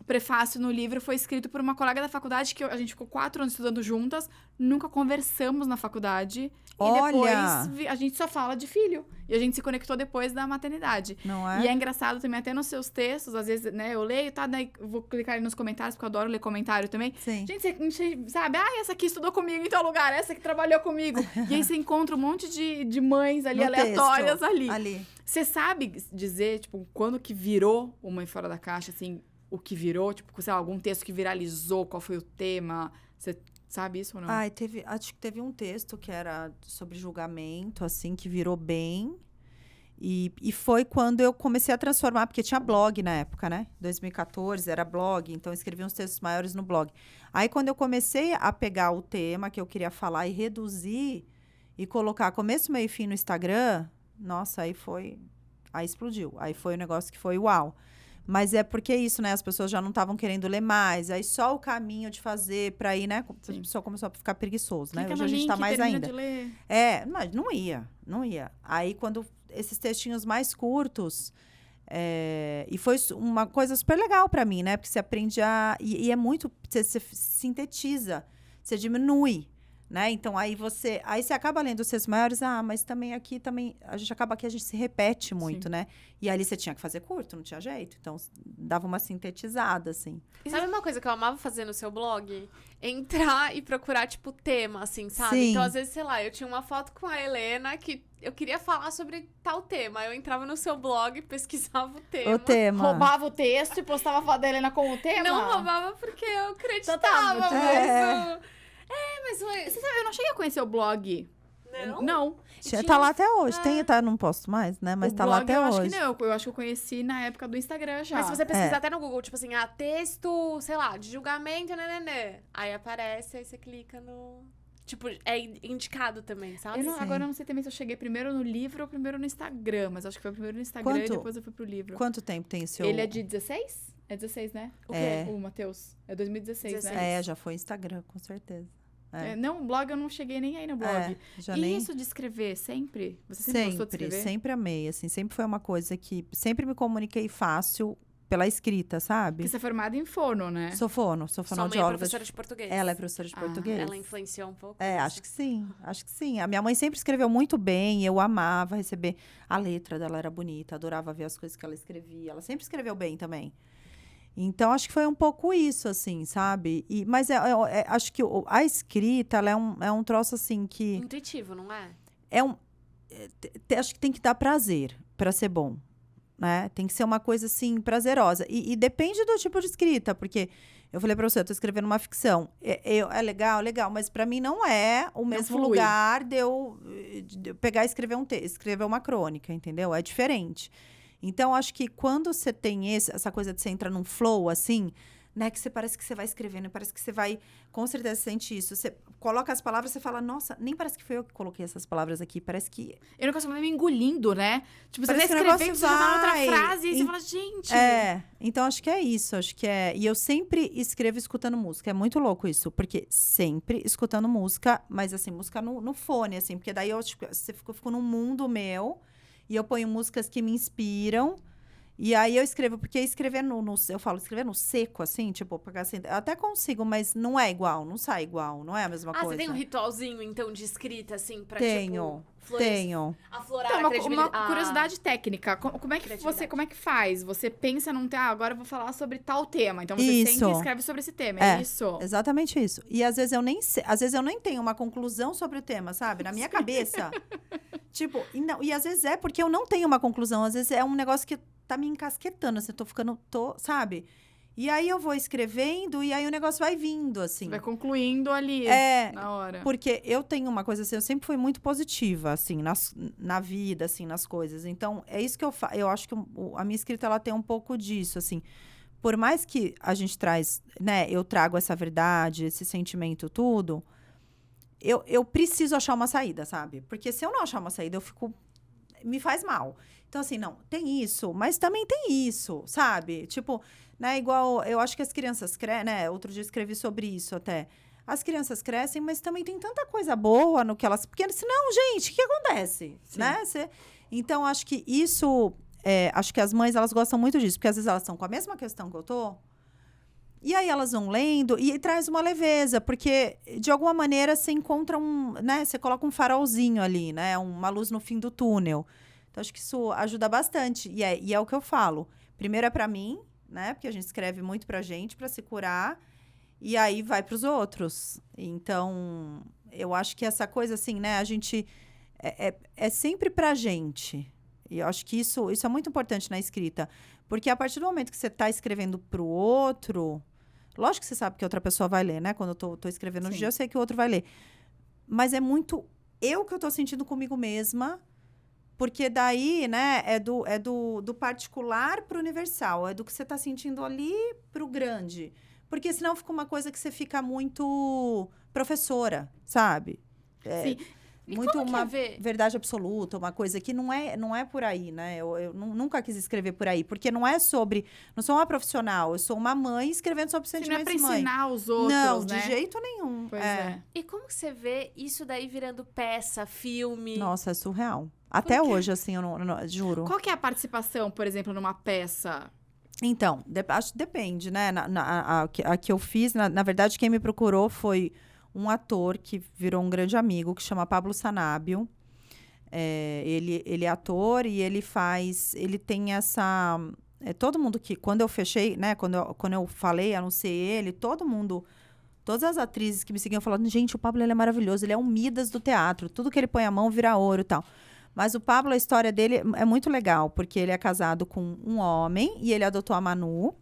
prefácio no livro foi escrito por uma colega da faculdade que a gente ficou 4 anos estudando juntas, nunca conversamos na faculdade. Olha! E depois a gente só fala de filho. E a gente se conectou depois da maternidade. Não é? E é engraçado também, até nos seus textos, às vezes, né, eu leio, tá, daí vou clicar ali nos comentários, porque eu adoro ler comentário também. Sim. Gente, você sabe, essa aqui estudou comigo em tal lugar, essa que trabalhou comigo. E aí você encontra um monte de mães ali, No aleatórias texto, ali. Você sabe dizer, tipo, quando que virou o Mãe Fora da Caixa, assim, o que virou? Tipo, sei lá, algum texto que viralizou, qual foi o tema? Você sabe isso ou não? Ai, acho que teve um texto que era sobre julgamento, assim, que virou bem. E foi quando eu comecei a transformar, porque tinha blog na época, né? 2014 era blog, então eu escrevi uns textos maiores no blog. Aí, quando eu comecei a pegar o tema que eu queria falar e reduzir e colocar começo, meio e fim no Instagram, nossa, aí explodiu. Aí foi um negócio que foi uau. Mas é porque isso, né? As pessoas já não estavam querendo ler mais. Aí só o caminho de fazer pra ir, né? A pessoa começou a ficar preguiçoso, né? Clica Hoje no a gente link, tá mais termina ainda. de ler. Mas não ia. Aí, quando esses textinhos mais curtos... e foi uma coisa super legal pra mim, né? Porque você aprende e é muito... Você sintetiza, você diminui, né? Então, aí você acaba lendo os textos maiores, mas também aqui, a gente se repete muito, Sim. né? E ali você tinha que fazer curto, não tinha jeito. Então, dava uma sintetizada, assim. Sabe uma coisa que eu amava fazer no seu blog? Entrar e procurar, tipo, tema, assim, sabe? Sim. Então, às vezes, sei lá, eu tinha uma foto com a Helena que eu queria falar sobre tal tema. Eu entrava no seu blog, pesquisava o tema. O tema. Roubava o texto e postava a foto da Helena com o tema? Não roubava porque eu acreditava, tá, mas... mas foi... Você sabe, eu não cheguei a conhecer o blog. Não. Tá lá até hoje. Não posto mais, né? Mas O tá lá blog até eu hoje. acho que não. Eu acho que eu conheci na época do Instagram já. Mas se você pesquisar até no Google, tipo assim, texto, sei lá, de julgamento, aí aparece, aí você clica no... Tipo, é indicado também, sabe? Agora eu não sei também se eu cheguei primeiro no livro ou primeiro no Instagram, mas acho que foi primeiro no Instagram e depois eu fui pro livro. Quanto tempo tem o seu... Ele é de 16? É 16, né? O quê? O Matheus? É 2016, né? já foi Instagram, com certeza. Não, o blog eu não cheguei nem aí no blog. Nem... isso de escrever, sempre? Você sempre gostou de escrever? Sempre amei, assim. Sempre foi uma coisa que... Sempre me comuniquei fácil pela escrita, sabe? Porque você é formada em fono, né? Sou Sua mãe é fonoaudióloga. professora de português. Ela é professora de português. Ela influenciou um pouco? Acho que sim. A minha mãe sempre escreveu muito bem, eu amava receber. A letra dela era bonita, adorava ver as coisas que ela escrevia. Ela sempre escreveu bem também. Então, acho que foi um pouco isso, assim, sabe? Mas acho que a escrita, ela é um troço, assim, que... Intuitivo, não é? Acho que tem que dar prazer para ser bom, né? Tem que ser uma coisa, assim, prazerosa. E depende do tipo de escrita, porque... Eu falei pra você, eu tô escrevendo uma ficção. É legal, mas pra mim não é o mesmo lugar de eu pegar e escrever uma crônica, entendeu? É diferente. Então, acho que quando você tem essa coisa de você entrar num flow, assim, né? Que você parece que você vai escrevendo, parece que você vai, com certeza você sente isso. Você coloca as palavras, você fala, nossa, nem parece que foi eu que coloquei essas palavras aqui, parece que... Eu não consigo me engolindo, né? Tipo, você tá Parece que o escrevendo, negócio você já fala outra vai. frase, e aí você fala, gente... Então acho que é isso, acho que é... E eu sempre escrevo escutando música, é muito louco isso, porque sempre escutando música, mas assim, música no fone, assim, porque daí eu fico num mundo meu, e eu ponho músicas que me inspiram, e aí eu escrevo, porque escrever eu falo, escrever no seco, assim, tipo, pegar assim, eu até consigo, mas não é igual, não sai igual, não é a mesma coisa. Você tem um ritualzinho, então, de escrita, assim, pra, Tenho, tipo... tenho. Aflorar Então, a credibilidade. uma curiosidade técnica. Como é que Criatividade. como é que faz? Você pensa num tema, agora eu vou falar sobre tal tema. Então você Isso. senta e escreve sobre esse tema, é isso? Exatamente isso. E às vezes eu nem sei, às vezes eu nem tenho uma conclusão sobre o tema, sabe? Na minha cabeça. Tipo, e às vezes é porque eu não tenho uma conclusão, às vezes é um negócio que tá me encasquetando, assim, sabe? E aí eu vou escrevendo e aí o negócio vai vindo, assim. Você vai concluindo ali, na hora. Porque eu tenho uma coisa assim, eu sempre fui muito positiva, assim, na vida, assim, nas coisas. Então, é isso que eu faço. Eu acho que a minha escrita, ela tem um pouco disso, assim. Por mais que a gente traz, né, eu trago essa verdade, esse sentimento, tudo, eu preciso achar uma saída, sabe? Porque se eu não achar uma saída, me faz mal. Então, assim, não, tem isso, mas também tem isso, sabe? Tipo, né, igual, eu acho que as crianças crescem, né? Outro dia eu escrevi sobre isso até. As crianças crescem, mas também tem tanta coisa boa no que elas... Porque senão, gente, o que acontece? Sim. Né? Então, acho que isso... acho que as mães, elas gostam muito disso. Porque às vezes elas estão com a mesma questão que eu tô. E aí elas vão lendo e traz uma leveza. Porque, de alguma maneira, você encontra né? Você coloca um farolzinho ali, né? Uma luz no fim do túnel. Então, acho que isso ajuda bastante. E é o que eu falo. Primeiro é pra mim, né? Porque a gente escreve muito pra gente, pra se curar. E aí vai pros outros. Então, eu acho que essa coisa, assim, né? A gente... É sempre pra gente. E eu acho que isso é muito importante na escrita. Porque a partir do momento que você tá escrevendo pro outro... Lógico que você sabe que outra pessoa vai ler, né? Quando eu tô escrevendo no dia, eu sei que o outro vai ler. Mas é muito eu que eu tô sentindo comigo mesma... Porque daí, né, é do particular pro universal. É do que você tá sentindo ali pro grande. Porque senão fica uma coisa que você fica muito professora, sabe? Sim. E muito como que uma é ver? verdade absoluta, uma coisa que não é por aí, né? Eu nunca quis escrever por aí. Porque não é sobre... Não sou uma profissional, eu sou uma mãe escrevendo sobre Você não é sentimentos pra de mãe. ensinar os outros, Não, né? de jeito nenhum. Pois é. E como que você vê isso daí virando peça, filme? Nossa, é surreal. Até hoje, assim, eu não juro. Qual que é a participação, por exemplo, numa peça? Então, acho que depende, né? A que eu fiz, na verdade, quem me procurou foi um ator que virou um grande amigo, que chama Pablo Sanabio. Ele é ator e ele tem essa... todo mundo que... Quando eu fechei, né? Quando eu falei, anunciei ele, todo mundo... Todas as atrizes que me seguiam falaram, gente, o Pablo, ele é maravilhoso, ele é um Midas do teatro. Tudo que ele põe a mão vira ouro e tal. Mas o Pablo, a história dele é muito legal, porque ele é casado com um homem e ele adotou a Manu.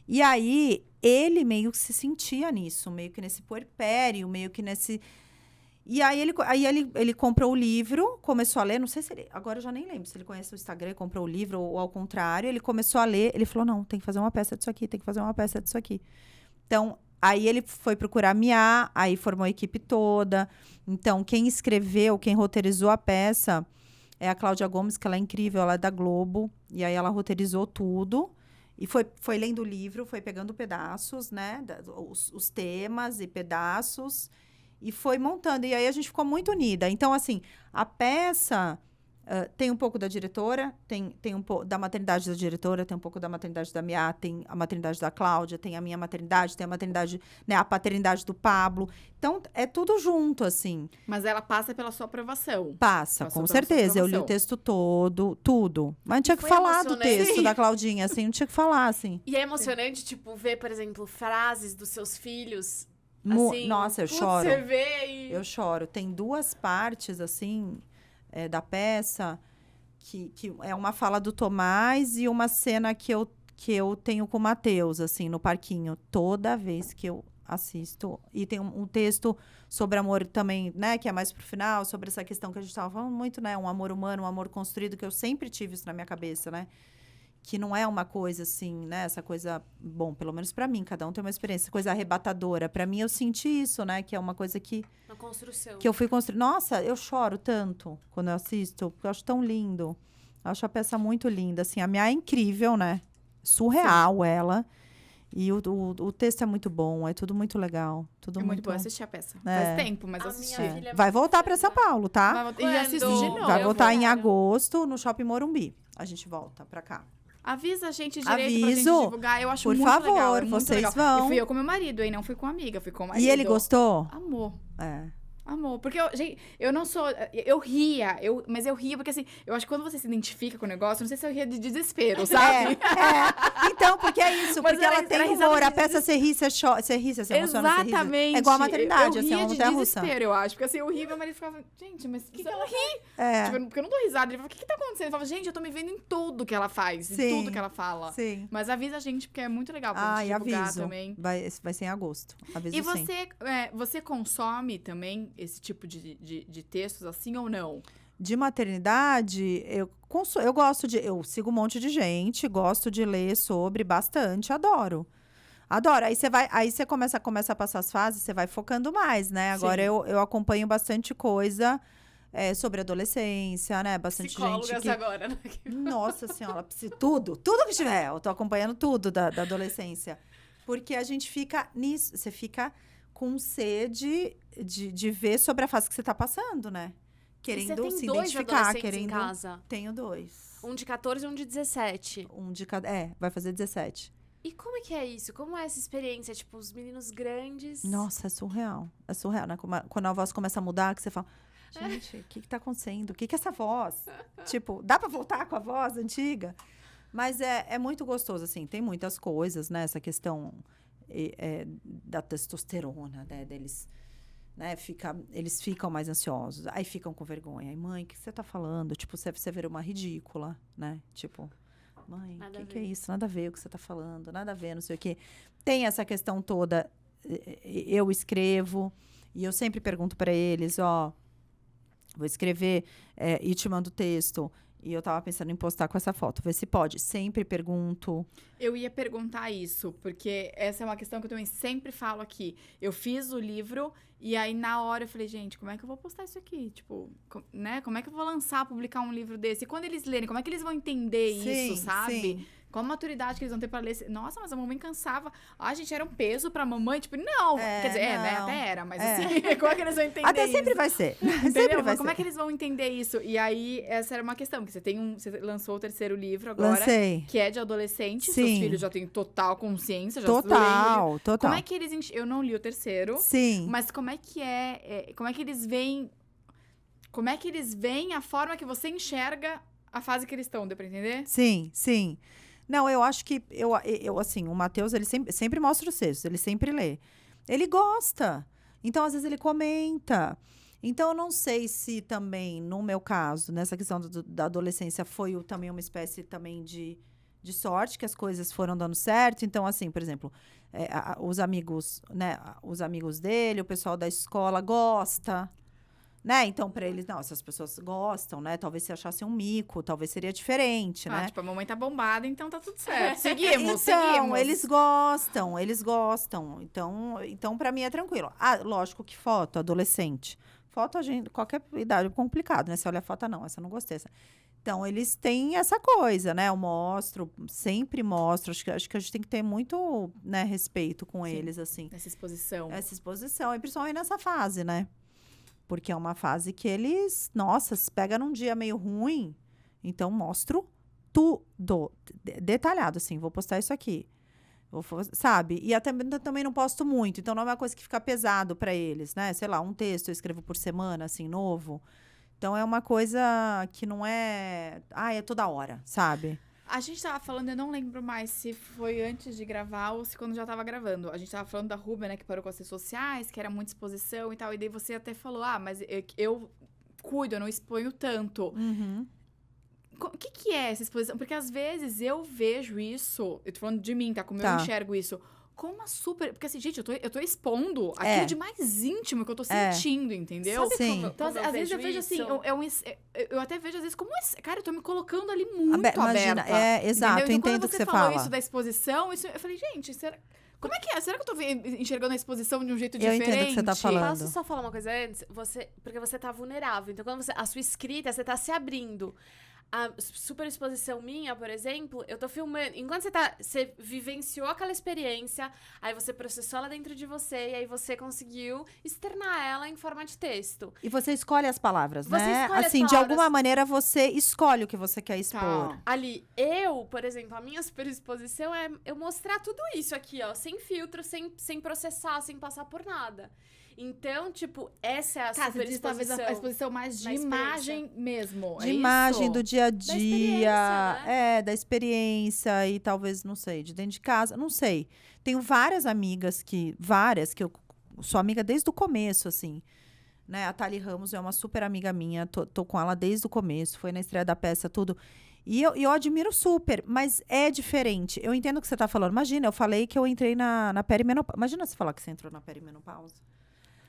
E aí, ele meio que se sentia nisso, meio que nesse puerpério, meio que nesse... E aí, ele comprou o livro, começou a ler, não sei se ele... Agora eu já nem lembro se ele conhece o Instagram e comprou o livro ou ao contrário. Ele começou a ler, ele falou, não, tem que fazer uma peça disso aqui, tem que fazer uma peça disso aqui. Então... Aí ele foi procurar a Mia, aí formou a equipe toda. Então, quem escreveu, quem roteirizou a peça é a Cláudia Gomes, que ela é incrível, ela é da Globo. E aí ela roteirizou tudo. E foi lendo o livro, foi pegando pedaços, né? Os temas e pedaços. E foi montando. E aí a gente ficou muito unida. Então, assim, a peça... tem um pouco da diretora, tem um pouco da maternidade da diretora, tem um pouco da maternidade da Mia, tem a maternidade da Cláudia, tem a minha maternidade, tem a maternidade, né, a paternidade do Pablo. Então, é tudo junto, assim. Mas ela passa pela sua aprovação. Passa, Passou com pela sua certeza. Eu li o aprovação. texto todo, tudo. Mas não tinha que foi falar do emocionante. texto da Claudinha, assim, não tinha que falar, assim. E é emocionante, tipo, ver, por exemplo, frases dos seus filhos. Assim, Nossa, eu putz, choro. Você vê e... Eu choro. Tem duas partes, assim... da peça, que é uma fala do Tomás e uma cena que eu tenho com o Matheus, assim, no parquinho. Toda vez que eu assisto. E tem um texto sobre amor também, né, que é mais pro final, sobre essa questão que a gente estava falando muito, né, um amor humano, um amor construído, que eu sempre tive isso na minha cabeça, né. que não é uma coisa assim, né? Essa coisa, bom, pelo menos pra mim, cada um tem uma experiência, coisa arrebatadora. Pra mim, eu senti isso, né? Que é uma coisa que Uma construção. eu fui construir. Nossa, eu choro tanto quando eu assisto, porque eu acho tão lindo. Eu acho a peça muito linda, assim. A Mia é incrível, né? Surreal ela. E o texto é muito bom, é tudo muito legal. Tudo É muito bom assistir a peça. Faz tempo, mas A eu minha assisti. filha Vai voltar pra São Paulo, tá? Vai voltar- E assisto de Quando? novo. Vai Eu voltar vou. em agosto no Shopping Morumbi. A gente volta pra cá. Avisa a gente direito pra Aviso. gente divulgar. Eu acho Por muito favor, legal. É muito vocês legal. vão. E fui eu com meu marido, hein? Não fui com amiga, fui com o marido. E ele gostou? Amor. É. Amor, porque gente, eu não sou. Mas eu ria porque assim, eu acho que quando você se identifica com o negócio, não sei se eu ria de desespero, sabe? Então, porque é isso, Mas porque era- ela tem era risada humor, de a peça você ri, você chora, você ri, você se emociona, você ri. Exatamente. É igual a maternidade, eu assim, é ria uma de montanha-russa. desespero, eu acho. Porque assim, eu ria, meu marido ficava, gente, mas que ela ri? É, Tipo, porque eu não dou risada. Ele falava, o que tá acontecendo? Eu falava, gente, eu tô me vendo em tudo que ela faz, em Sim. tudo que ela fala. sim. Mas avisa a gente, porque é muito legal pra Ai, gente divulgar aviso. também. Vai ser em agosto. Aviso E sim. você consome também esse tipo de textos assim ou não? De maternidade, eu gosto de. Eu sigo um monte de gente, gosto de ler sobre bastante, adoro. Adoro. Aí você começa a passar as fases, você vai focando mais, né? Agora Sim. eu acompanho bastante coisa sobre adolescência, né? Bastante Psicólogas gente que. agora, né? Nossa senhora, tudo que tiver. Eu tô acompanhando tudo da adolescência. Porque a gente fica nisso, você fica com sede de ver sobre a fase que você tá passando, né? Querendo e você se tem dois identificar, adolescentes querendo. em casa. Tenho 2. Um de 14 e um de 17. Um de cada. Vai fazer 17. E como é que é isso? Como é essa experiência? Tipo, os meninos grandes. Nossa, é surreal. É surreal, né? Quando a voz começa a mudar, que você fala, gente, o que tá acontecendo? O que é essa voz? Tipo, dá pra voltar com a voz antiga? Mas é muito gostoso, assim. Tem muitas coisas, né? Essa questão da testosterona, né? Deles, né? Eles ficam mais ansiosos. Aí ficam com vergonha. Aí, mãe, o que você tá falando? Tipo, você vira uma ridícula, né? Tipo, mãe, o que é isso? Nada a ver o que você tá falando. Nada a ver, não sei o quê. Tem essa questão toda. Eu escrevo e eu sempre pergunto para eles, vou escrever e te mando o texto. E eu tava pensando em postar com essa foto, ver se pode. Sempre pergunto. Eu ia perguntar isso, porque essa é uma questão que eu também sempre falo aqui. Eu fiz o livro e aí na hora eu falei, gente, como é que eu vou postar isso aqui? Tipo, né? Como é que eu vou publicar um livro desse? E quando eles lerem, como é que eles vão entender isso, sabe? Sim. Qual a maturidade que eles vão ter pra ler? Nossa, mas a mamãe cansava. Gente, era um peso pra mamãe? Tipo, não. Quer dizer, né? não. Até era, mas assim, como é que eles vão entender Até isso? sempre vai ser. Entendeu? Sempre vai Mas como ser. é que eles vão entender isso? E aí, essa era uma questão, que você lançou o 3º livro agora. Lancei. Que é de adolescente. Sim. Seus filhos já têm total consciência, já leem o livro. Total. Como é que eles... Eu não li o 3º. Sim. Mas como é que como é que eles veem... Como é que eles veem a forma que você enxerga a fase que eles estão? Deu pra entender? Sim. Não, eu acho que... Eu assim, o Matheus, ele sempre mostra os textos. Ele sempre lê. Ele gosta. Então, às vezes, ele comenta. Então, eu não sei se também, no meu caso, nessa questão da adolescência, foi também uma espécie também de sorte, que as coisas foram dando certo. Então, assim, por exemplo, os amigos, né? Os amigos dele, o pessoal da escola gosta, né? Então, pra eles, não, essas pessoas gostam, né? Talvez se achassem um mico, talvez seria diferente, né? Tipo, a mamãe tá bombada, então tá tudo certo. Seguimos. Eles gostam. Então para mim é tranquilo. Lógico que foto, adolescente. Foto, qualquer idade é complicado, né? Você olha a foto, não, essa eu não gostei. Então, eles têm essa coisa, né? Eu sempre mostro. Acho que a gente tem que ter muito, né, respeito com eles, assim. Essa exposição. E principalmente nessa fase, né? Porque é uma fase que eles, nossa, se pega num dia meio ruim, então mostro tudo, detalhado, assim, vou postar isso aqui, sabe? E também não posto muito, então não é uma coisa que fica pesado para eles, né? Sei lá, um texto eu escrevo por semana, assim, novo. Então é uma coisa que não é toda hora, sabe? A gente tava falando, eu não lembro mais se foi antes de gravar ou se quando já tava gravando. A gente tava falando da Rúbia, né, que parou com as redes sociais, que era muita exposição e tal. E daí você até falou, mas eu cuido, eu não exponho tanto. Uhum. O que é essa exposição? Porque às vezes eu vejo isso, eu tô falando de mim, tá? Como eu enxergo isso, com uma super... Porque assim, gente, eu tô expondo aquilo de mais íntimo que eu tô sentindo, entendeu? Sabe Sim. como, Então, como às vezes eu vejo assim, eu até vejo às vezes como... Cara, eu tô me colocando ali muito Imagina, aberta. exato, entendeu? eu Então, entendo o quando que você você falou fala. isso da exposição, eu falei, gente, como é que é? Será que eu tô enxergando a exposição de um jeito Eu diferente? entendo o que você tá falando. Posso só falar uma coisa antes? Porque você tá vulnerável. Então, quando a sua escrita, você tá se abrindo. A super exposição minha, por exemplo, eu tô filmando. Enquanto você vivenciou aquela experiência, aí você processou ela dentro de você, e aí você conseguiu externar ela em forma de texto. E você escolhe as palavras, Você né? escolhe as Assim, de palavras. alguma maneira você escolhe o que você quer expor. Tá. Ali, por exemplo, a minha super exposição é eu mostrar tudo isso aqui, ó, sem filtro, sem processar, sem passar por nada. Então, tipo, essa é a Tá, super você diz talvez exposição. a exposição mais de na experiência. imagem mesmo. De é imagem isso? do dia a experiência, dia, né? da experiência e talvez, não sei, de dentro de casa, não sei. Tenho várias amigas que eu sou amiga desde o começo, assim, né? A Thali Ramos é uma super amiga minha, tô com ela desde o começo, foi na estreia da peça, tudo. E eu admiro super, mas é diferente. Eu entendo o que você tá falando. Imagina, eu falei que eu entrei na perimenopausa. Imagina você falar que você entrou na perimenopausa.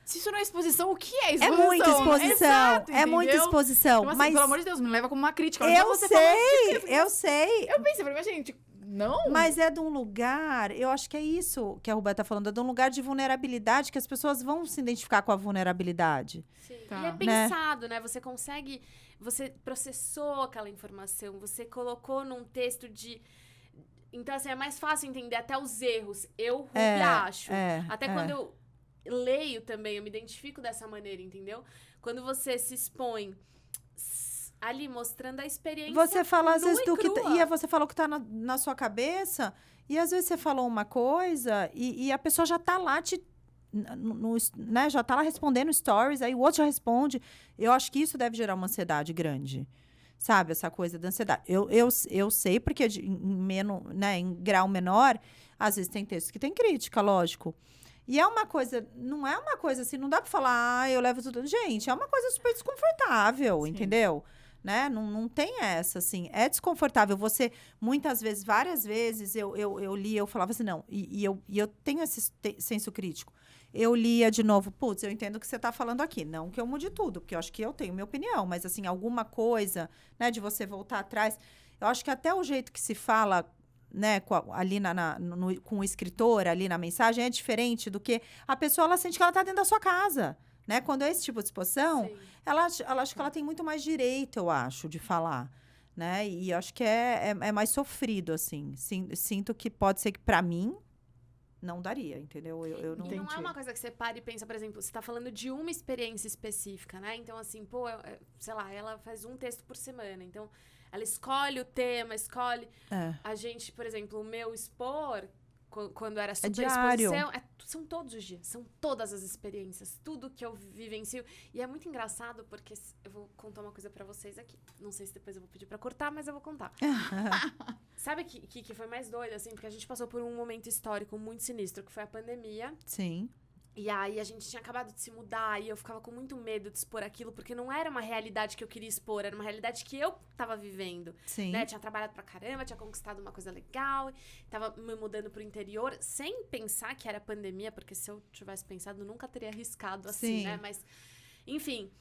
Se isso não é exposição, o que é É exposição? muita exposição, Exato, é muita entendeu? exposição. Então, assim, mas pelo amor de Deus, me leva como uma crítica. eu Você falando sei, eu sei. Eu pensei pra mim, gente, não. Mas é de um lugar, eu acho que é isso que a Roberta tá falando, é de um lugar de vulnerabilidade, que as pessoas vão se identificar com a vulnerabilidade. Sim. Tá. E é pensado, né? Você consegue... Você processou aquela informação, você colocou num texto de... Então, assim, é mais fácil entender até os erros. Eu, Ruby, acho. Até quando eu leio também, eu me identifico dessa maneira, entendeu? Quando você se expõe ali, mostrando a experiência Você fala, às nua vezes, e do que... crua. E você falou que tá na sua cabeça, e às vezes você falou uma coisa, e a pessoa já tá lá né, já tá lá respondendo stories, aí o outro já responde. Eu acho que isso deve gerar uma ansiedade grande. Sabe, essa coisa da ansiedade. Eu sei, porque em grau menor, às vezes tem textos que tem crítica, lógico. E é uma coisa, não é uma coisa assim, não dá pra falar, eu levo tudo. Gente, é uma coisa super desconfortável, Sim. entendeu? Né? Não tem essa, assim. É desconfortável. Você, muitas vezes, várias vezes, eu lia, eu falava assim, não. E eu tenho esse senso crítico. Eu lia de novo, putz, eu entendo o que você está falando aqui. Não que eu mude tudo, porque eu acho que eu tenho minha opinião. Mas, assim, alguma coisa, né, de você voltar atrás. Eu acho que até o jeito que se fala, né, ali com o escritor, ali na mensagem, é diferente do que a pessoa, ela sente que ela está dentro da sua casa. Né? Quando é esse tipo de exposição, Sim. ela acho que ela tem muito mais direito, eu acho, de falar. Né? E eu acho que é mais sofrido, assim. Sinto que pode ser que, para mim, não daria, entendeu? Eu não E não é entendi. uma coisa que você para e pensa, por exemplo, você tá falando de uma experiência específica, né? Então, assim, pô, sei lá, ela faz um texto por semana. Então, ela escolhe o tema, escolhe... A gente, por exemplo, o meu expor, quando era super diário. exposição, são todos os dias, são todas as experiências, tudo que eu vivencio. E é muito engraçado, porque eu vou contar uma coisa pra vocês aqui. Não sei se depois eu vou pedir pra cortar, mas eu vou contar. Sabe o que foi mais doido, assim? Porque a gente passou por um momento histórico muito sinistro, que foi a pandemia. Sim. E aí a gente tinha acabado de se mudar e eu ficava com muito medo de expor aquilo, porque não era uma realidade que eu queria expor, era uma realidade que eu tava vivendo. Sim. Né? Tinha trabalhado pra caramba, tinha conquistado uma coisa legal, tava me mudando pro interior, sem pensar que era pandemia, porque se eu tivesse pensado, eu nunca teria arriscado assim, Sim. né? Mas, enfim.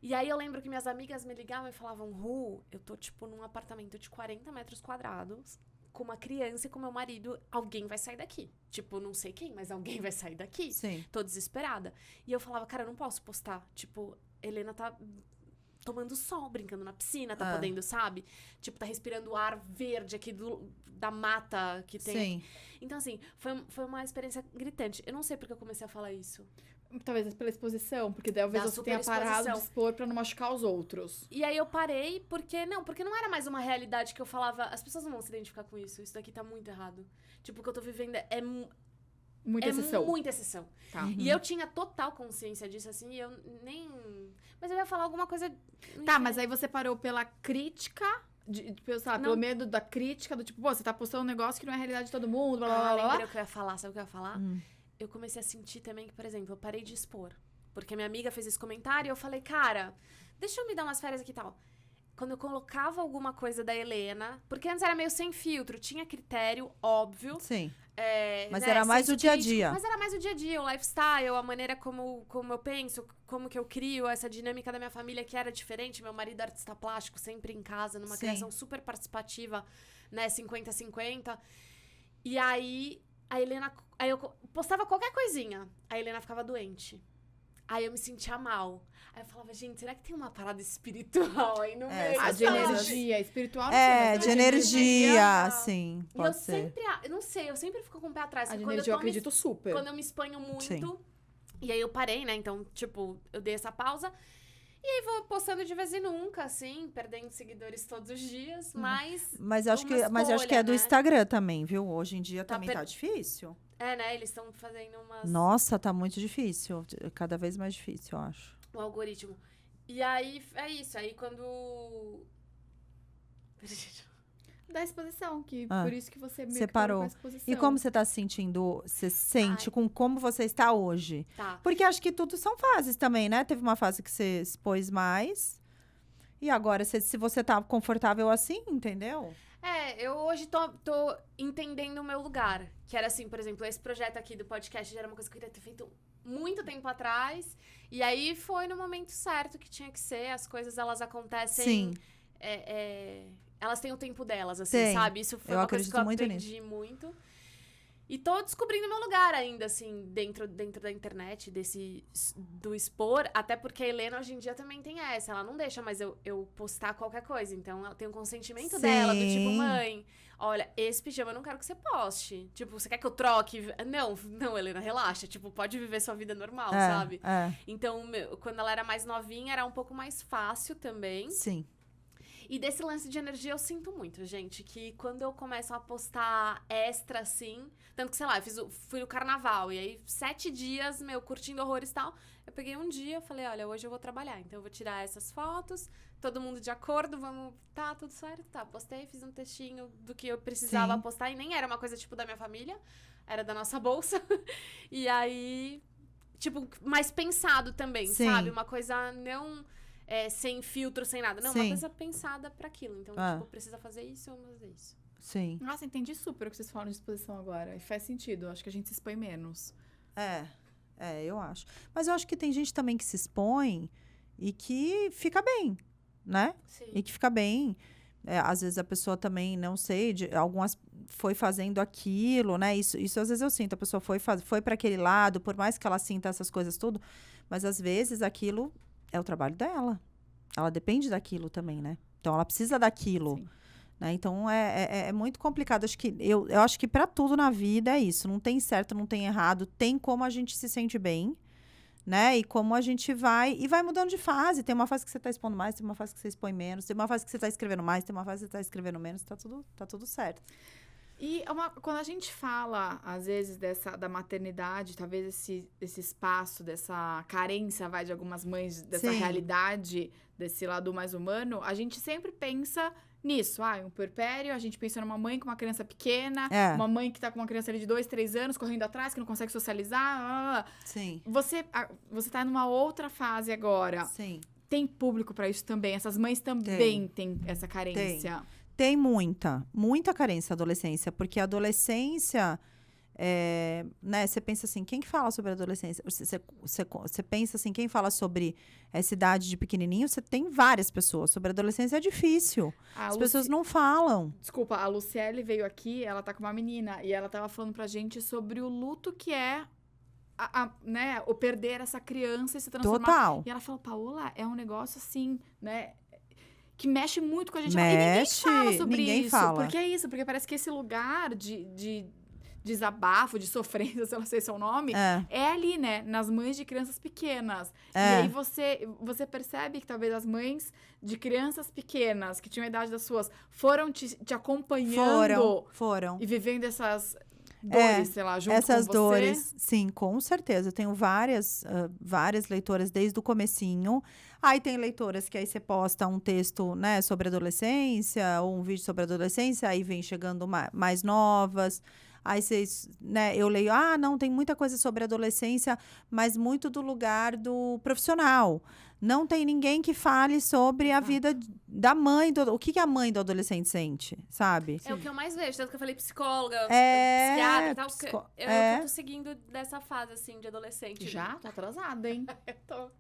E aí eu lembro que minhas amigas me ligavam e falavam, Ru, eu tô, tipo, num apartamento de 40 metros quadrados, com uma criança e com meu marido, alguém vai sair daqui. Tipo, não sei quem, mas alguém vai sair daqui. Sim. Tô desesperada. E eu falava, cara, eu não posso postar. Tipo, Helena tá tomando sol, brincando na piscina, tá podendo, sabe? Tipo, tá respirando o ar verde aqui da mata que tem. Sim. Então, assim, foi uma experiência gritante. Eu não sei porque eu comecei a falar isso. Talvez pela exposição, porque talvez Da você tenha parado de superexposição. expor pra não machucar os outros. E aí eu parei, porque não era mais uma realidade que eu falava, as pessoas não vão se identificar com isso, isso daqui tá muito errado. Tipo, o que eu tô vivendo Muita exceção. muita exceção. Tá. E eu tinha total consciência disso, assim, e eu nem... Mas eu ia falar alguma coisa... Tá, mas aí você parou pela crítica, pelo medo da crítica, do tipo, pô, você tá postando um negócio que não é a realidade de todo mundo, blá, blá, blá, blá. Lembrei o que eu ia falar, sabe o que eu ia falar? Eu comecei a sentir também que, por exemplo, eu parei de expor. Porque minha amiga fez esse comentário e eu falei, cara, deixa eu me dar umas férias aqui e tal. quando eu colocava alguma coisa da Helena, porque antes era meio sem filtro, tinha critério, óbvio. Sim. Mas né, era mais senso o dia a crítico, dia. Mas era mais o dia a dia, o lifestyle, a maneira como eu penso, como que eu crio, essa dinâmica da minha família que era diferente. Meu marido é artista plástico, sempre em casa, numa Sim. criação super participativa, né, 50-50. E aí, a Helena... Aí eu postava qualquer coisinha, a Helena ficava doente. Aí eu me sentia mal. Aí eu falava, gente, será que tem uma parada espiritual aí no meio? A de sabe? energia espiritual, não sei, mas De a energia, sim, E eu pode ser. sempre, eu não sei, eu sempre fico com o pé atrás. A de Quando energia eu tô me- acredito super. Quando eu me exponho muito. Sim. E aí eu parei, né? Então, tipo, eu dei essa pausa. E aí vou postando de vez em nunca, assim, perdendo seguidores todos os dias, Mas acho uma mas acho que escolha, é do né? Instagram também, viu? Hoje em dia Tá também tá difícil. né? Eles estão fazendo umas... Nossa, tá muito difícil. Cada vez mais difícil, eu acho. O algoritmo. E aí, é isso. Aí quando... Da exposição, que Ah, por isso que você meio você que parou parou. com a exposição. E como você tá se sentindo? Você se sente Ai. com como você está hoje? Tá. Porque acho que tudo são fases também, né? Teve uma fase que você expôs mais. E agora, se você tá confortável assim, entendeu? Eu hoje tô entendendo o meu lugar. Que era assim, por exemplo, esse projeto aqui do podcast já era uma coisa que eu queria ter feito muito tempo atrás. E aí foi no momento certo que tinha que ser. As coisas, elas acontecem... Sim. Elas têm o tempo delas, assim, Tem. sabe? Isso foi Eu uma coisa que eu acredito muito aprendi muito. E tô descobrindo meu lugar ainda, assim, dentro da internet, do expor. Até porque a Helena, hoje em dia, também tem essa. Ela não deixa mais eu postar qualquer coisa. Então, ela tem o consentimento dela, do tipo, Sim. mãe, olha, esse pijama eu não quero que você poste. Tipo, você quer que eu troque? Não, Helena, relaxa. Tipo, pode viver sua vida normal, sabe? Então, quando ela era mais novinha, era um pouco mais fácil também. Sim. E desse lance de energia eu sinto muito, gente. Que quando eu começo a postar extra, assim... Tanto que, sei lá, fui no carnaval. E aí, 7 dias, curtindo horrores e tal. Eu peguei um dia, falei, olha, hoje eu vou trabalhar. Então, eu vou tirar essas fotos. Todo mundo de acordo, vamos... Tá, tudo certo? Tá, postei, fiz um textinho do que eu precisava Sim. postar. E nem era uma coisa, tipo, da minha família. Era da nossa bolsa. E aí... Tipo, mais pensado também, Sim. sabe? Uma coisa não... sem filtro, sem nada. Não, uma Sim. coisa pensada pra aquilo. Então, tipo, precisa fazer isso, eu vou fazer isso. Sim. Nossa, entendi super o que vocês falam de exposição agora. E faz sentido. Acho que a gente se expõe menos. Eu acho. Mas eu acho que tem gente também que se expõe e que fica bem, né? Sim. E que fica bem. Às vezes a pessoa também, não sei, algumas foi fazendo aquilo, né? Isso às vezes eu sinto. A pessoa foi para aquele lado, por mais que ela sinta essas coisas tudo, mas às vezes aquilo é o trabalho dela. Ela depende daquilo também, né? Então ela precisa daquilo. Sim. Né? Então é muito complicado. Acho que eu acho que para tudo na vida é isso. Não tem certo, não tem errado. Tem como a gente se sente bem, né? E como a gente vai mudando de fase. Tem uma fase que você tá expondo mais, tem uma fase que você expõe menos, tem uma fase que você tá escrevendo mais, tem uma fase que você tá escrevendo menos. Tá tudo certo. E quando a gente fala, às vezes, da maternidade, talvez esse espaço, dessa carência, de algumas mães, dessa Sim. realidade, desse lado mais humano, a gente sempre pensa nisso. Um puerpério, a gente pensa numa mãe com uma criança pequena, uma mãe que tá com uma criança ali de 2, 3 anos, correndo atrás, que não consegue socializar. Sim. Você tá numa outra fase agora. Sim. Tem público pra isso também? Essas mães também têm essa carência? Tem muita carência na adolescência, porque a adolescência, né, você pensa assim, quem que fala sobre a adolescência? Você pensa assim, quem fala sobre essa idade de pequenininho? Você tem várias pessoas. Sobre a adolescência é difícil. As pessoas não falam. Desculpa, a Luciele veio aqui, ela tá com uma menina, e ela tava falando pra gente sobre o luto que é né, o perder essa criança e se transformar. Total. E ela falou, Paola, é um negócio assim, né, que mexe muito com a gente. Mexe, e ninguém fala sobre ninguém isso. fala. Porque é isso, porque parece que esse lugar de desabafo, de sofrência, sei lá se esse é o nome, é ali, né, nas mães de crianças pequenas. E aí você percebe que talvez as mães de crianças pequenas, que tinham a idade das suas, foram te acompanhando. Foram. E vivendo essas dores, sei lá, junto essas com você. dores, sim, com certeza. Eu tenho várias leitoras desde o comecinho. Aí tem leitoras que aí você posta um texto, né, sobre adolescência, ou um vídeo sobre adolescência, aí vem chegando mais novas. Aí vocês, né, eu leio, não, tem muita coisa sobre adolescência, mas muito do lugar do profissional. Não tem ninguém que fale sobre a vida da mãe, o que a mãe do adolescente sente, sabe? É o que eu mais vejo, tanto que eu falei psicóloga, É, psiquiatra e tal, porque eu tô seguindo dessa fase, assim, de adolescente. Já? Tá atrasada, hein? Eu tô...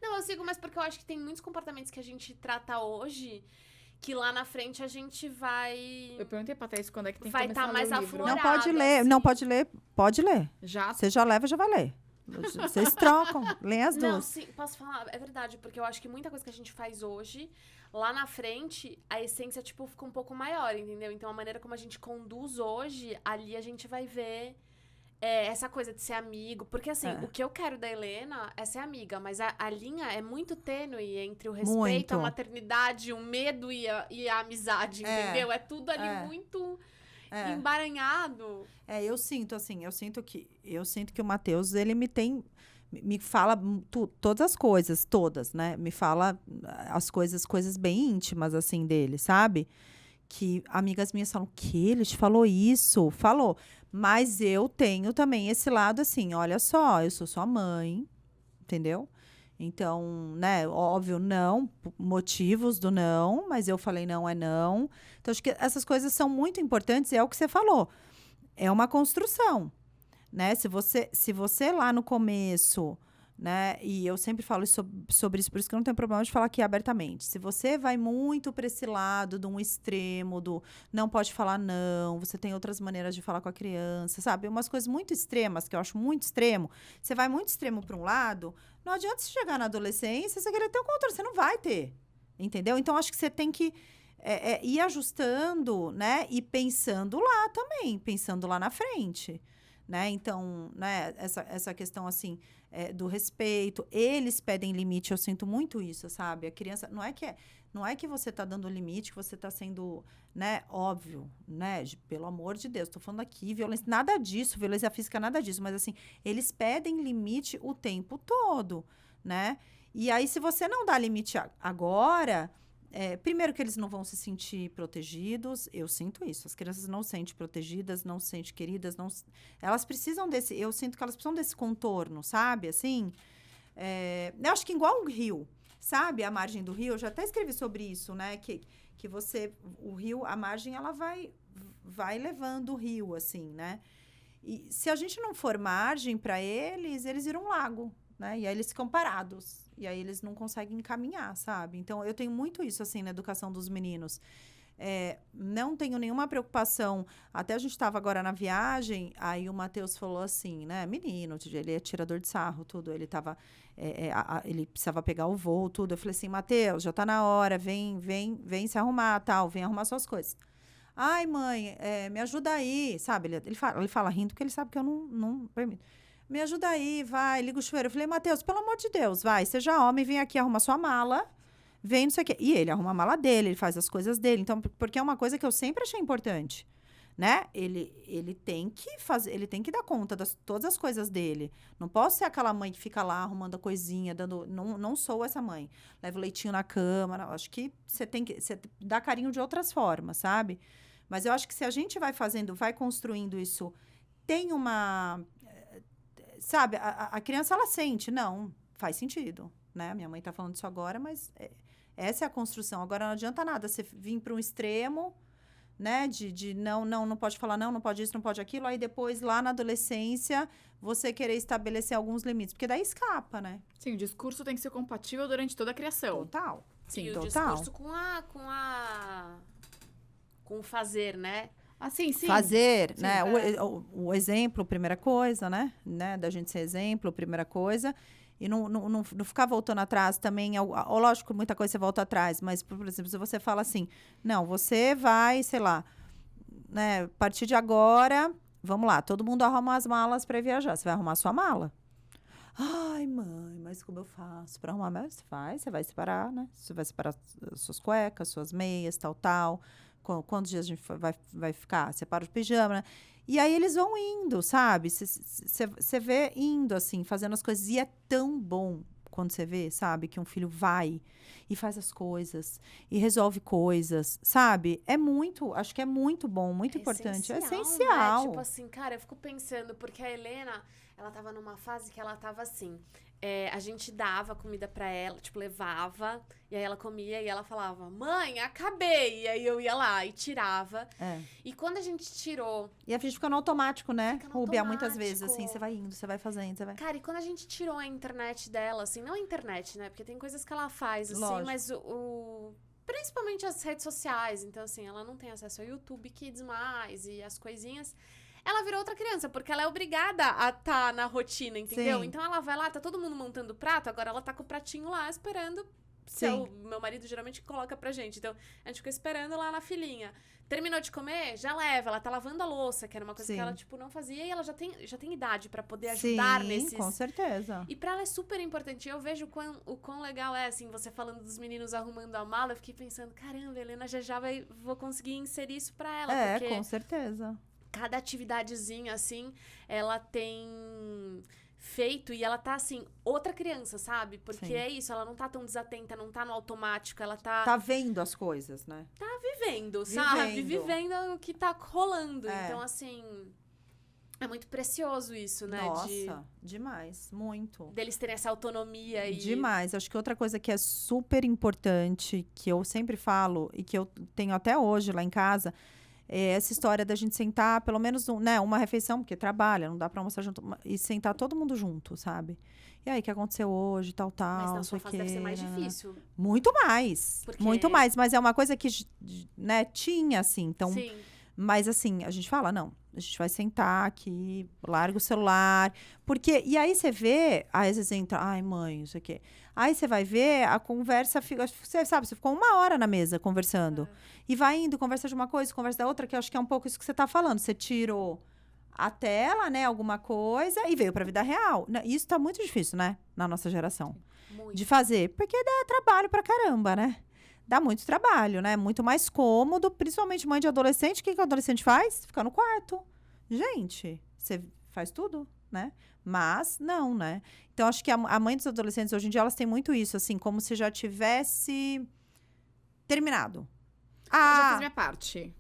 Não, eu sigo, mas porque eu acho que tem muitos comportamentos que a gente trata hoje que lá na frente a gente vai... Eu perguntei pra Thaís quando é que tem que vai começar tá a mais ler o livro. aflorado. Não pode ler, assim. não pode ler, pode ler. Já? Você já leva, já vai ler. Vocês trocam, leem as Não, duas. sim, posso falar? É verdade, porque eu acho que muita coisa que a gente faz hoje, lá na frente, a essência, tipo, fica um pouco maior, entendeu? Então, a maneira como a gente conduz hoje, ali a gente vai ver essa coisa de ser amigo. Porque, assim, o que eu quero da Helena é ser amiga, mas a linha é muito tênue entre o respeito, Muito. a maternidade, o medo e a amizade, entendeu? É tudo ali muito embaranhado. Eu sinto, assim, eu sinto que o Matheus, ele me fala todas as coisas, todas, né? Me fala as coisas bem íntimas, assim, dele, sabe? Que amigas minhas falam, que ele te falou isso? Falou. Mas eu tenho também esse lado, assim, olha só, eu sou sua mãe, entendeu? Então, né, óbvio, não, motivos do não, mas eu falei não é não. Então, acho que essas coisas são muito importantes, e é o que você falou. É uma construção, né? Se você lá no começo, né? E eu sempre falo sobre isso, por isso que eu não tenho problema de falar aqui abertamente. Se você vai muito para esse lado de um extremo do não pode falar não, você tem outras maneiras de falar com a criança, sabe? Umas coisas muito extremas, que eu acho muito extremo. Você vai muito extremo para um lado, não adianta você chegar na adolescência, você querer ter o controle, você não vai ter, entendeu? Então, acho que você tem que ir ajustando, né? E pensando lá também, pensando lá na frente, né? Então, né? Essa questão, assim, do respeito. Eles pedem limite, eu sinto muito isso, sabe? A criança, não é que você tá dando limite, que você tá sendo, né? Óbvio, né? Pelo amor de Deus, tô falando aqui, violência, nada disso, violência física, nada disso. Mas, assim, eles pedem limite o tempo todo, né? E aí, se você não dá limite agora... primeiro que eles não vão se sentir protegidos, eu sinto isso. As crianças não se sentem protegidas, não se sentem queridas, elas precisam desse... Eu sinto que elas precisam desse contorno, sabe? Assim, eu acho que igual um rio, sabe? A margem do rio, eu já até escrevi sobre isso, né? Que o rio, a margem, ela vai levando o rio, assim, né? E se a gente não for margem para eles viram um lago, né? E aí eles ficam parados. E aí eles não conseguem caminhar, sabe? Então, eu tenho muito isso, assim, na educação dos meninos. Não tenho nenhuma preocupação. Até a gente estava agora na viagem, aí o Matheus falou assim, né? Menino, ele é tirador de sarro, tudo. Ele tava... ele precisava pegar o voo, tudo. Eu falei assim, Matheus, já tá na hora, vem se arrumar, tal. Vem arrumar suas coisas. Ai, mãe, me ajuda aí, sabe? Ele fala rindo, porque ele sabe que eu não permito. Me ajuda aí, vai, liga o chuveiro. Eu falei, Matheus, pelo amor de Deus, vai, seja homem, vem aqui arrumar sua mala, vem, não sei o quê. E ele arruma a mala dele, ele faz as coisas dele. Então, porque é uma coisa que eu sempre achei importante, né? Ele tem que fazer, ele tem que dar conta de todas as coisas dele. Não posso ser aquela mãe que fica lá arrumando a coisinha, não sou essa mãe. Levo leitinho na cama, não, acho que você dá carinho de outras formas, sabe? Mas eu acho que se a gente vai construindo isso, tem uma... Sabe, a criança, ela sente, não, faz sentido, né? Minha mãe tá falando isso agora, mas essa é a construção. Agora, não adianta nada você vir para um extremo, né? De não pode falar não pode isso, não pode aquilo. Aí depois, lá na adolescência, você querer estabelecer alguns limites. Porque daí escapa, né? Sim, o discurso tem que ser compatível durante toda a criação. Total. Sim, e total. o discurso com o fazer, né? Assim, sim. Fazer, Sim, né? O exemplo, primeira coisa, né? Da gente ser exemplo, primeira coisa. E não ficar voltando atrás também. Lógico, muita coisa você volta atrás. Mas, por exemplo, se você fala assim, não, você vai, sei lá, né? A partir de agora, vamos lá, todo mundo arruma as malas para viajar. Você vai arrumar a sua mala? Ai, mãe, mas como eu faço para arrumar? Mas você vai separar, né? Você vai separar suas cuecas, suas meias, tal. Quantos dias a gente vai ficar? Separa o pijama, né? E aí eles vão indo, sabe? Você vê indo, assim, fazendo as coisas. E é tão bom quando você vê, sabe? Que um filho vai e faz as coisas e resolve coisas, sabe? Acho que é muito bom, muito importante. É essencial. Né? Tipo assim, cara, eu fico pensando, porque a Helena, ela tava numa fase que ela tava assim, a gente dava comida pra ela, tipo, levava, e aí ela comia e ela falava, mãe, acabei! E aí eu ia lá e tirava. E quando a gente tirou... E a gente fica no automático, né? Fica no Rúbia, muitas automático. vezes, assim, você vai indo, você vai fazendo, você vai... Cara, e quando a gente tirou a internet dela, assim, não a internet, né? Porque tem coisas que ela faz, assim, Lógico. mas principalmente as redes sociais. Então, assim, ela não tem acesso ao YouTube Kids mais e as coisinhas. Ela virou outra criança, porque ela é obrigada a estar na rotina, entendeu? Sim. Então ela vai lá, tá todo mundo montando o prato, agora ela tá com o pratinho lá esperando. Meu marido geralmente coloca pra gente. Então, a gente fica esperando lá na filinha. Terminou de comer? Já leva. Ela tá lavando a louça, que era uma coisa que ela, tipo, não fazia. E ela já tem idade pra poder ajudar nesses... Sim, com certeza. E pra ela é super importante. Eu vejo o quão legal é, assim, você falando dos meninos arrumando a mala. Eu fiquei pensando, caramba, Helena, já vou conseguir inserir isso pra ela. Porque Com certeza. cada atividadezinha, assim, ela tem feito e ela tá, assim, outra criança, sabe? Porque Sim. é isso, ela não tá tão desatenta, não tá no automático, ela tá Tá vendo as coisas, né? vivendo, sabe? Vivendo o que tá rolando. Então, assim, é muito precioso isso, né? Nossa, demais, muito. Deles terem essa autonomia e... Demais. Acho que outra coisa que é super importante, que eu sempre falo e que eu tenho até hoje lá em casa, é essa história da gente sentar, pelo menos, né, uma refeição, porque trabalha, não dá pra almoçar junto, e sentar todo mundo junto, sabe? E aí, o que aconteceu hoje, tal, Mas na não sua sei o fase quê, deve ser mais né? difícil. Muito mais. Porque- Muito mais. Mas é uma coisa que, né, tinha, assim. Então, Sim. mas assim, a gente fala, não, a gente vai sentar aqui, larga o celular. Porque, e aí você vê, aí às vezes entra, ai mãe, isso aqui. Aí você vai ver, a conversa fica, você sabe, você ficou 1 hora na mesa conversando. E vai indo, conversa de uma coisa, conversa da outra, que eu acho que é um pouco isso que você tá falando. Você tirou a tela, né, alguma coisa, e veio pra vida real. Isso tá muito difícil, né, na nossa geração. Muito. De fazer, porque dá trabalho pra caramba, né? Dá muito trabalho, né? Muito mais cômodo, principalmente mãe de adolescente. O que o adolescente faz? Fica no quarto. Gente, você faz tudo, né? Mas não, né? Então, acho que a mãe dos adolescentes, hoje em dia, elas têm muito isso, assim, como se já tivesse terminado. Eu já fiz Ah, minha parte.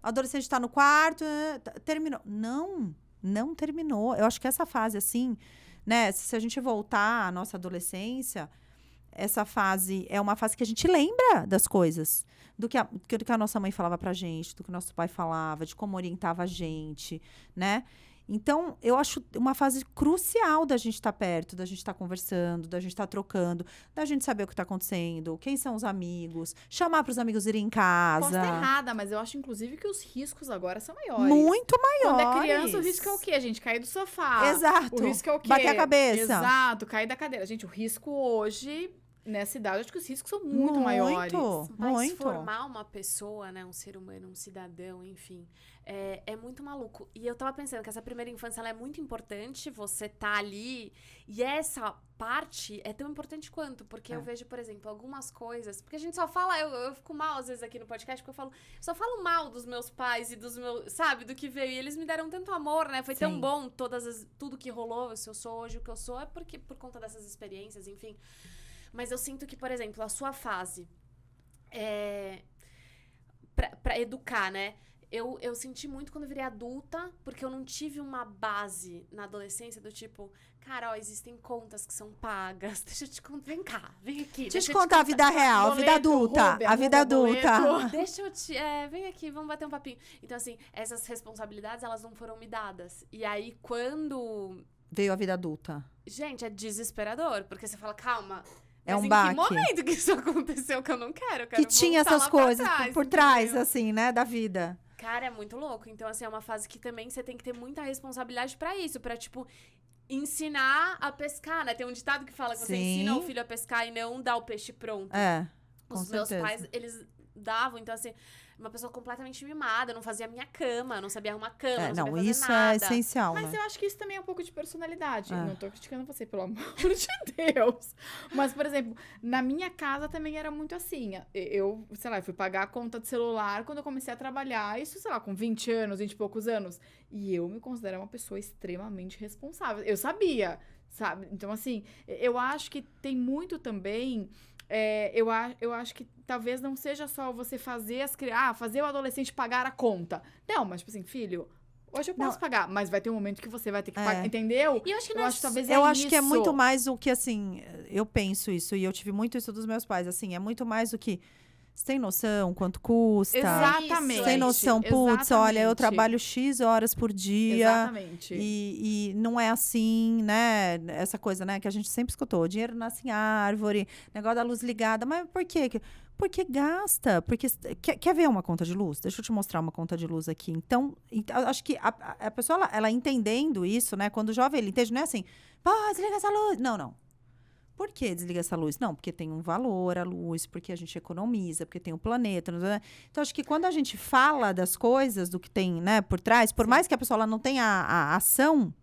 o adolescente tá no quarto, terminou. Não terminou. Eu acho que essa fase, assim, né? Se a gente voltar à nossa adolescência, essa fase é uma fase que a gente lembra das coisas. Do que a nossa mãe falava pra gente, do que o nosso pai falava, de como orientava a gente, né? Então, eu acho uma fase crucial da gente estar perto, da gente estar conversando, da gente estar trocando, da gente saber o que está acontecendo, quem são os amigos, chamar para os amigos irem em casa. Posso estar errada, mas eu acho, inclusive, que os riscos agora são maiores. Muito maiores. Quando é criança, o risco é o quê? A gente cair do sofá. Exato. O risco é o quê? Bater a cabeça. Exato, cair da cadeira. Gente, o risco hoje, nessa idade, acho que os riscos são muito maiores. Mas Muito. formar uma pessoa, né, um ser humano, um cidadão, enfim, é muito maluco. E eu tava pensando que essa primeira infância, ela é muito importante, você tá ali, e essa parte é tão importante quanto, porque eu vejo, por exemplo, algumas coisas, porque a gente só fala, eu fico mal às vezes aqui no podcast, porque eu só falo mal dos meus pais e dos meus, sabe, do que veio, e eles me deram tanto amor, né, foi tão Sim. bom, tudo que rolou, se eu sou hoje o que eu sou, é porque por conta dessas experiências, enfim. Mas eu sinto que, por exemplo, a sua fase pra educar, né? Eu senti muito quando eu virei adulta, porque eu não tive uma base na adolescência do tipo, cara, ó, existem contas que são pagas. Deixa eu te contar. Vem cá, vem aqui. Deixa eu te contar a vida real, a vida adulta. Rúbia, A vida adulta. boleto. Deixa eu te. Vem aqui, vamos bater um papinho. Então, assim, essas responsabilidades, elas não foram me dadas. E aí, quando. Veio a vida adulta. Gente, é desesperador, porque você fala, calma. É mas um em baque. que momento que isso aconteceu que eu não quero? Eu quero Que tinha voltar essas lá pra coisas trás, por trás, entendeu? assim, né, da vida. Cara, é muito louco. Então, assim, é uma fase que também você tem que ter muita responsabilidade pra isso. Pra, tipo, ensinar a pescar, né? Tem um ditado que fala que você Sim. ensina o filho a pescar e não dá o peixe pronto. É, com Os meus certeza. pais, eles davam. Então, assim, uma pessoa completamente mimada, não fazia a minha cama, não sabia arrumar cama, não sabia não, fazer isso nada. é essencial, Mas né? eu acho que isso também é um pouco de personalidade. É. Não tô criticando você, pelo amor de Deus. Mas, por exemplo, na minha casa também era muito assim. Eu, sei lá, eu fui pagar a conta de celular quando eu comecei a trabalhar. Isso, sei lá, com 20 anos, 20 e poucos anos. E eu me considero uma pessoa extremamente responsável. Eu sabia, sabe? Então, assim, eu acho que tem muito também... eu acho que talvez não seja só você fazer fazer o adolescente pagar a conta. Não, mas, tipo assim, filho... Hoje eu posso pagar, mas vai ter um momento que você vai ter que pagar, entendeu? E eu acho que eu acho que talvez Eu é acho que é isso. muito mais o que, assim, eu penso isso, e eu tive muito isso dos meus pais, assim, é muito mais o que, você tem noção quanto custa? Exatamente. Você tem noção, putz, olha, eu trabalho X horas por dia. Exatamente. E não é assim, né? Essa coisa, né, que a gente sempre escutou. O dinheiro nasce em árvore, negócio da luz ligada. Mas por quê? Porque gasta. Porque quer ver uma conta de luz? Deixa eu te mostrar uma conta de luz aqui. Então acho que a pessoa, ela entendendo isso, né? Quando o jovem, ele entende, não é assim, pô, desliga essa luz. Não. Por que desliga essa luz? Não, porque tem um valor a luz, porque a gente economiza, porque tem um planeta. Então, acho que quando a gente fala das coisas, do que tem, né, por trás, por mais que a pessoa ela não tenha a ação,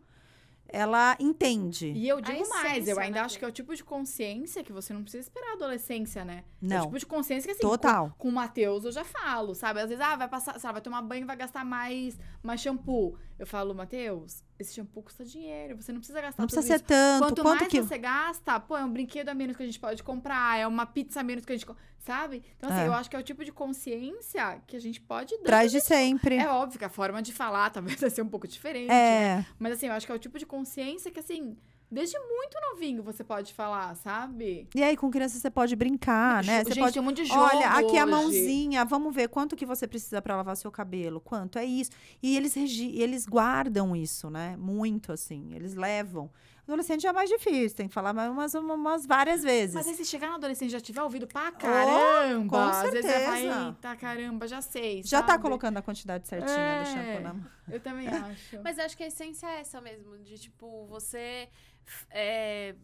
ela entende. E eu digo mais, essência, eu ainda né, acho que é o tipo de consciência que você não precisa esperar a adolescência, né? É Não. o tipo de consciência que, assim, Total. com o Matheus eu já falo, sabe? Às vezes, vai passar, sei lá, vai tomar banho e vai gastar mais shampoo. Eu falo, Matheus, esse shampoo custa dinheiro, você não precisa gastar Não tudo precisa ser isso. tanto. Quanto Quanto mais que... você gasta, pô, é um brinquedo a menos que a gente pode comprar, é uma pizza a menos que a gente... Sabe? Então, assim, eu acho que é o tipo de consciência que a gente pode dar. Traz de sempre. É óbvio que a forma de falar talvez vai ser um pouco diferente, É. né? Mas, assim, eu acho que é o tipo de consciência que, assim... Desde muito novinho você pode falar, sabe? E aí, com criança, você pode brincar, né? Você Gente, pode... tem um monte de jogo Olha, aqui a hoje. mãozinha, vamos ver quanto que você precisa para lavar seu cabelo. Quanto? É isso. E eles guardam isso, né? Muito, assim. Eles levam. Adolescente já é mais difícil, tem que falar umas várias vezes. Mas aí, se chegar no adolescente e já tiver ouvido pra caramba, com às vezes você vai, certeza. eita, caramba, já sei, Já tá sabe? colocando a quantidade certinha do shampoo na mão. Eu também acho. Mas eu acho que a essência é essa mesmo, de, tipo, você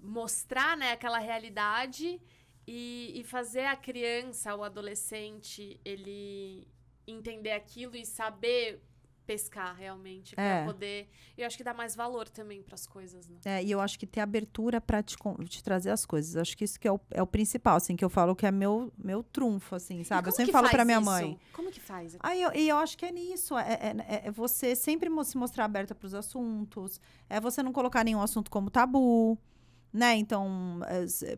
mostrar, né, aquela realidade e fazer a criança, o adolescente, ele entender aquilo e saber pescar realmente, pra poder... Eu acho que dá mais valor também pras coisas, né? E eu acho que ter abertura pra te trazer as coisas. Acho que isso que é o principal, assim, que eu falo que é meu trunfo, assim, sabe? Eu sempre falo pra minha mãe. Como que faz? Eu acho que é nisso. É você sempre se mostrar aberta pros assuntos. É você não colocar nenhum assunto como tabu. Né? Então,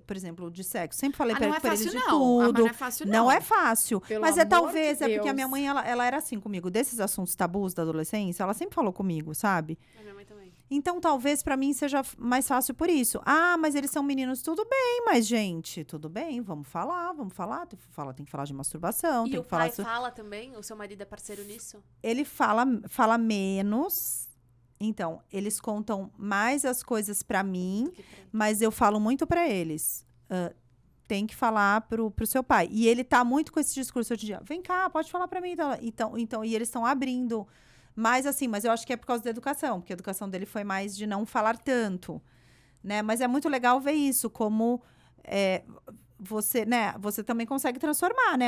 por exemplo, de sexo. Sempre falei pra eles de tudo. Não é fácil, não é fácil. Pelo mas amor talvez, de porque a Deus. minha mãe, ela era assim comigo. Desses assuntos tabus da adolescência, ela sempre falou comigo, sabe? A minha mãe também. Então, talvez pra mim seja mais fácil por isso. Ah, mas eles são meninos, tudo bem, mas, gente, tudo bem, vamos falar. Tem que falar de masturbação, E tem o que falar. pai fala também? O seu marido é parceiro nisso? Ele fala menos. Então, eles contam mais as coisas pra mim, mas eu falo muito pra eles. Tem que falar pro seu pai. E ele tá muito com esse discurso hoje em dia. Vem cá, pode falar pra mim. Então, e eles estão abrindo. Mas assim, mas eu acho que é por causa da educação, porque a educação dele foi mais de não falar tanto, né? Mas é muito legal ver isso, como você também consegue transformar, né?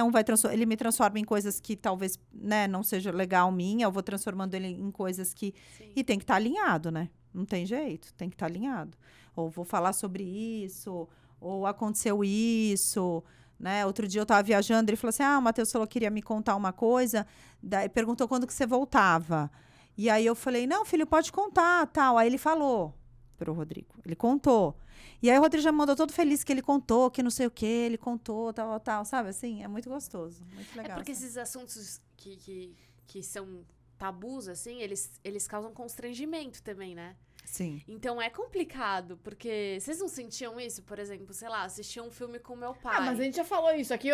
Ele me transforma em coisas que talvez, né, não seja legal minha, eu vou transformando ele em coisas que... Sim. E tem que estar alinhado, né? Não tem jeito, tem que estar alinhado. Ou vou falar sobre isso, ou aconteceu isso... Né? Outro dia eu tava viajando, ele falou assim, o Matheus falou que queria me contar uma coisa, daí perguntou quando que você voltava. E aí eu falei, não, filho, pode contar, tal. Aí ele falou pro Rodrigo, ele contou. E aí o Rodrigo já me mandou todo feliz que ele contou, que não sei o que, ele contou, tal, sabe? Assim, é muito gostoso, muito legal. É porque assim. esses assuntos que são tabus, assim, eles causam constrangimento também, né? Sim. Então é complicado, porque vocês não sentiam isso? Por exemplo, sei lá, assistir um filme com meu pai. Mas a gente já falou isso aqui,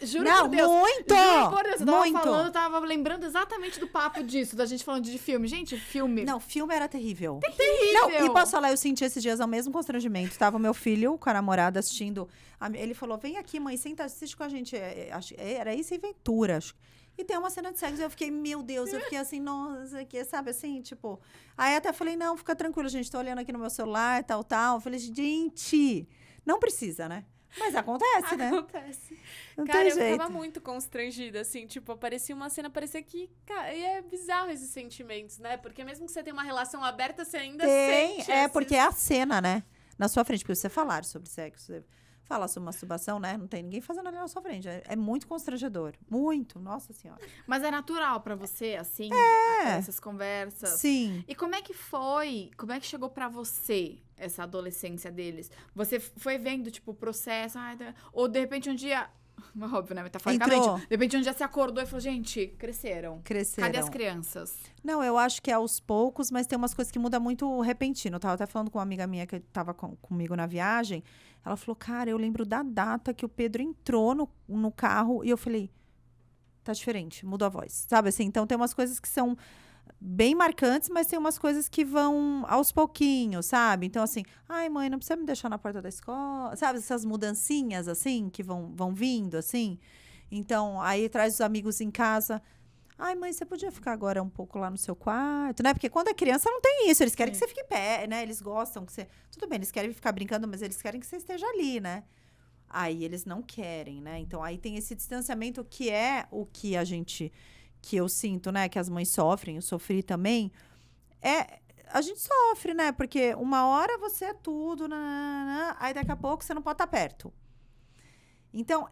juro Não, por Deus. muito! Juro por Deus, eu tava muito. falando, eu tava lembrando exatamente do papo disso, da gente falando de filme. Gente, filme. Não, filme era terrível. Terrível! Não, e posso falar, eu senti esses dias o mesmo constrangimento. Tava o meu filho com a namorada assistindo. Ele falou, vem aqui, mãe, senta, assiste com a gente. Era isso e Ventura, acho. E tem uma cena de sexo, eu fiquei, meu Deus, eu fiquei assim, nossa, que sabe assim, tipo... Aí até falei, não, fica tranquilo, gente, tô olhando aqui no meu celular, tal. Eu falei, gente, não precisa, né? Mas acontece, né? Acontece. Não Cara, tem eu jeito. ficava muito constrangida, assim, tipo, aparecia uma cena, parecia que, cara, e é bizarro esses sentimentos, né? Porque mesmo que você tenha uma relação aberta, você ainda sente Porque é a cena, né? Na sua frente, porque você falar sobre sexo, você falar sobre masturbação, né? Não tem ninguém fazendo ali na sua frente. É muito constrangedor. Muito, nossa senhora. Mas é natural pra você, assim, essas conversas? Sim. E como é que foi? Como é que chegou pra você essa adolescência deles? Você foi vendo, tipo, o processo? Ou de repente um dia. Óbvio, né? Metaforicamente. Entrou. De repente um dia você acordou e falou: gente, cresceram. Cresceram. Cadê as crianças? Não, eu acho que é aos poucos, mas tem umas coisas que mudam muito repentino. Eu tava até falando com uma amiga minha que tava comigo na viagem. Ela falou, cara, eu lembro da data que o Pedro entrou no carro e eu falei, tá diferente, mudou a voz. Sabe assim? Então tem umas coisas que são bem marcantes, mas tem umas coisas que vão aos pouquinhos, sabe? Então assim, ai mãe, não precisa me deixar na porta da escola. Sabe? Essas mudancinhas assim, que vão vindo assim. Então, aí traz os amigos em casa. Ai, mãe, você podia ficar agora um pouco lá no seu quarto, né? Porque quando é criança não tem isso. Eles querem que você fique em pé, né? Eles gostam que você... Tudo bem, eles querem ficar brincando, mas eles querem que você esteja ali, né? Aí eles não querem, né? Então, aí tem esse distanciamento que é o que a gente... Que eu sinto, né? Que as mães sofrem, eu sofri também. A gente sofre, né? Porque uma hora você é tudo, aí daqui a pouco você não pode estar perto. Então,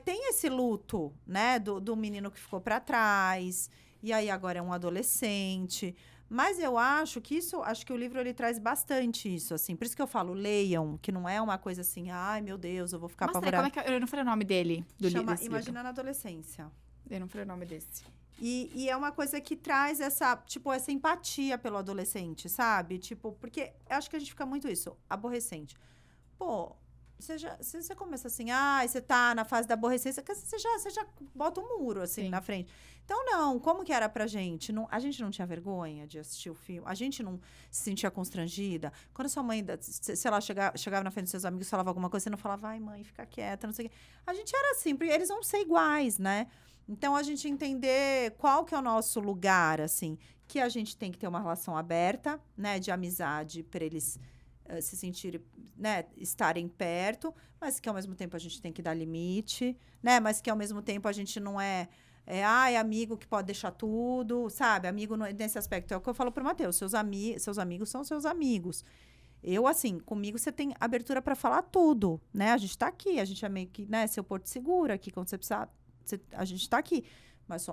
tem esse luto, né, do menino que ficou para trás, e aí agora é um adolescente. Mas eu acho que o livro ele traz bastante isso, assim. Por isso que eu falo, leiam, que não é uma coisa assim, ai, meu Deus, eu vou ficar apavorada. Como é que eu não falei o nome dele? Chama desse Imagina livro. na Adolescência. Eu não falei o nome desse. E é uma coisa que traz essa empatia pelo adolescente, sabe? Tipo, porque eu acho que a gente fica muito isso, aborrecente. Pô, se você começa assim, você tá na fase da aborrecência, você já bota um muro, assim, Sim. na frente. Então, não, como que era pra gente? A gente não tinha vergonha de assistir o filme? A gente não se sentia constrangida? Quando a sua mãe, sei lá, chegava na frente dos seus amigos e falava alguma coisa, você não falava, ai, mãe, fica quieta, não sei o quê. A gente era assim, porque eles vão ser iguais, né? Então, a gente entender qual que é o nosso lugar, assim, que a gente tem que ter uma relação aberta, né, de amizade, para eles se sentirem, né, estarem perto, mas que ao mesmo tempo a gente tem que dar limite, né, mas que ao mesmo tempo a gente não é amigo que pode deixar tudo, sabe, amigo nesse aspecto, é o que eu falo pro Matheus, seus amigos são seus amigos. Eu, assim, comigo você tem abertura para falar tudo, né, a gente tá aqui, a gente é meio que, né, seu porto seguro aqui, quando você precisar, a gente tá aqui, mas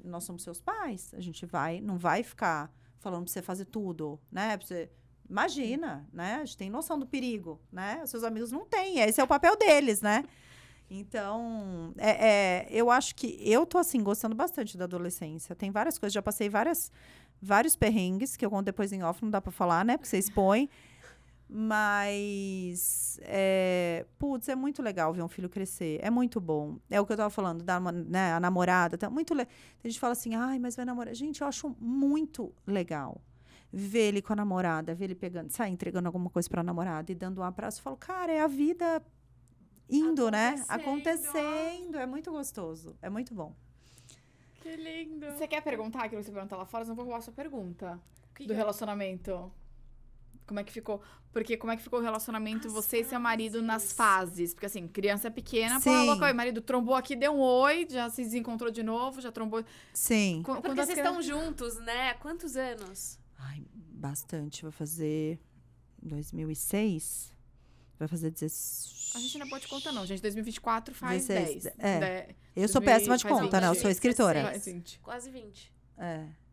nós somos seus pais, a gente não vai ficar falando pra você fazer tudo, né, pra você... Imagina, né? A gente tem noção do perigo, né? Os seus amigos não têm, esse é o papel deles, né? Então, eu acho que eu tô, assim, gostando bastante da adolescência. Tem várias coisas, já passei vários perrengues, que eu conto depois em off, não dá pra falar, né? Porque você expõe. Mas, putz, é muito legal ver um filho crescer. É muito bom. É o que eu tava falando, né, a namorada. Tá muito Tem gente que fala assim, ai, mas vai namorar. Gente, eu acho muito legal ver ele com a namorada, ver ele entregando alguma coisa pra namorada e dando um abraço. Eu falo, cara, é a vida indo, né? Acontecendo. É muito gostoso. É muito bom. Que lindo. Você quer perguntar aquilo que você perguntou lá fora? Eu não vou roubar a sua pergunta. Que Do relacionamento. Como é que ficou? Porque como é que ficou o relacionamento, você e seu marido, nas fases? Porque, assim, criança pequena, pô, louco, oi, marido trombou aqui, deu um oi, já se desencontrou de novo, já trombou. Sim. Porque vocês estão juntos, né? Quantos anos? Ai, bastante. Vai fazer 2006. Vai fazer 16. A gente não pode contar, não, gente. 2024 faz 16, 10. Eu sou péssima de conta, né? Eu sou escritora. Faz 20. Quase 20.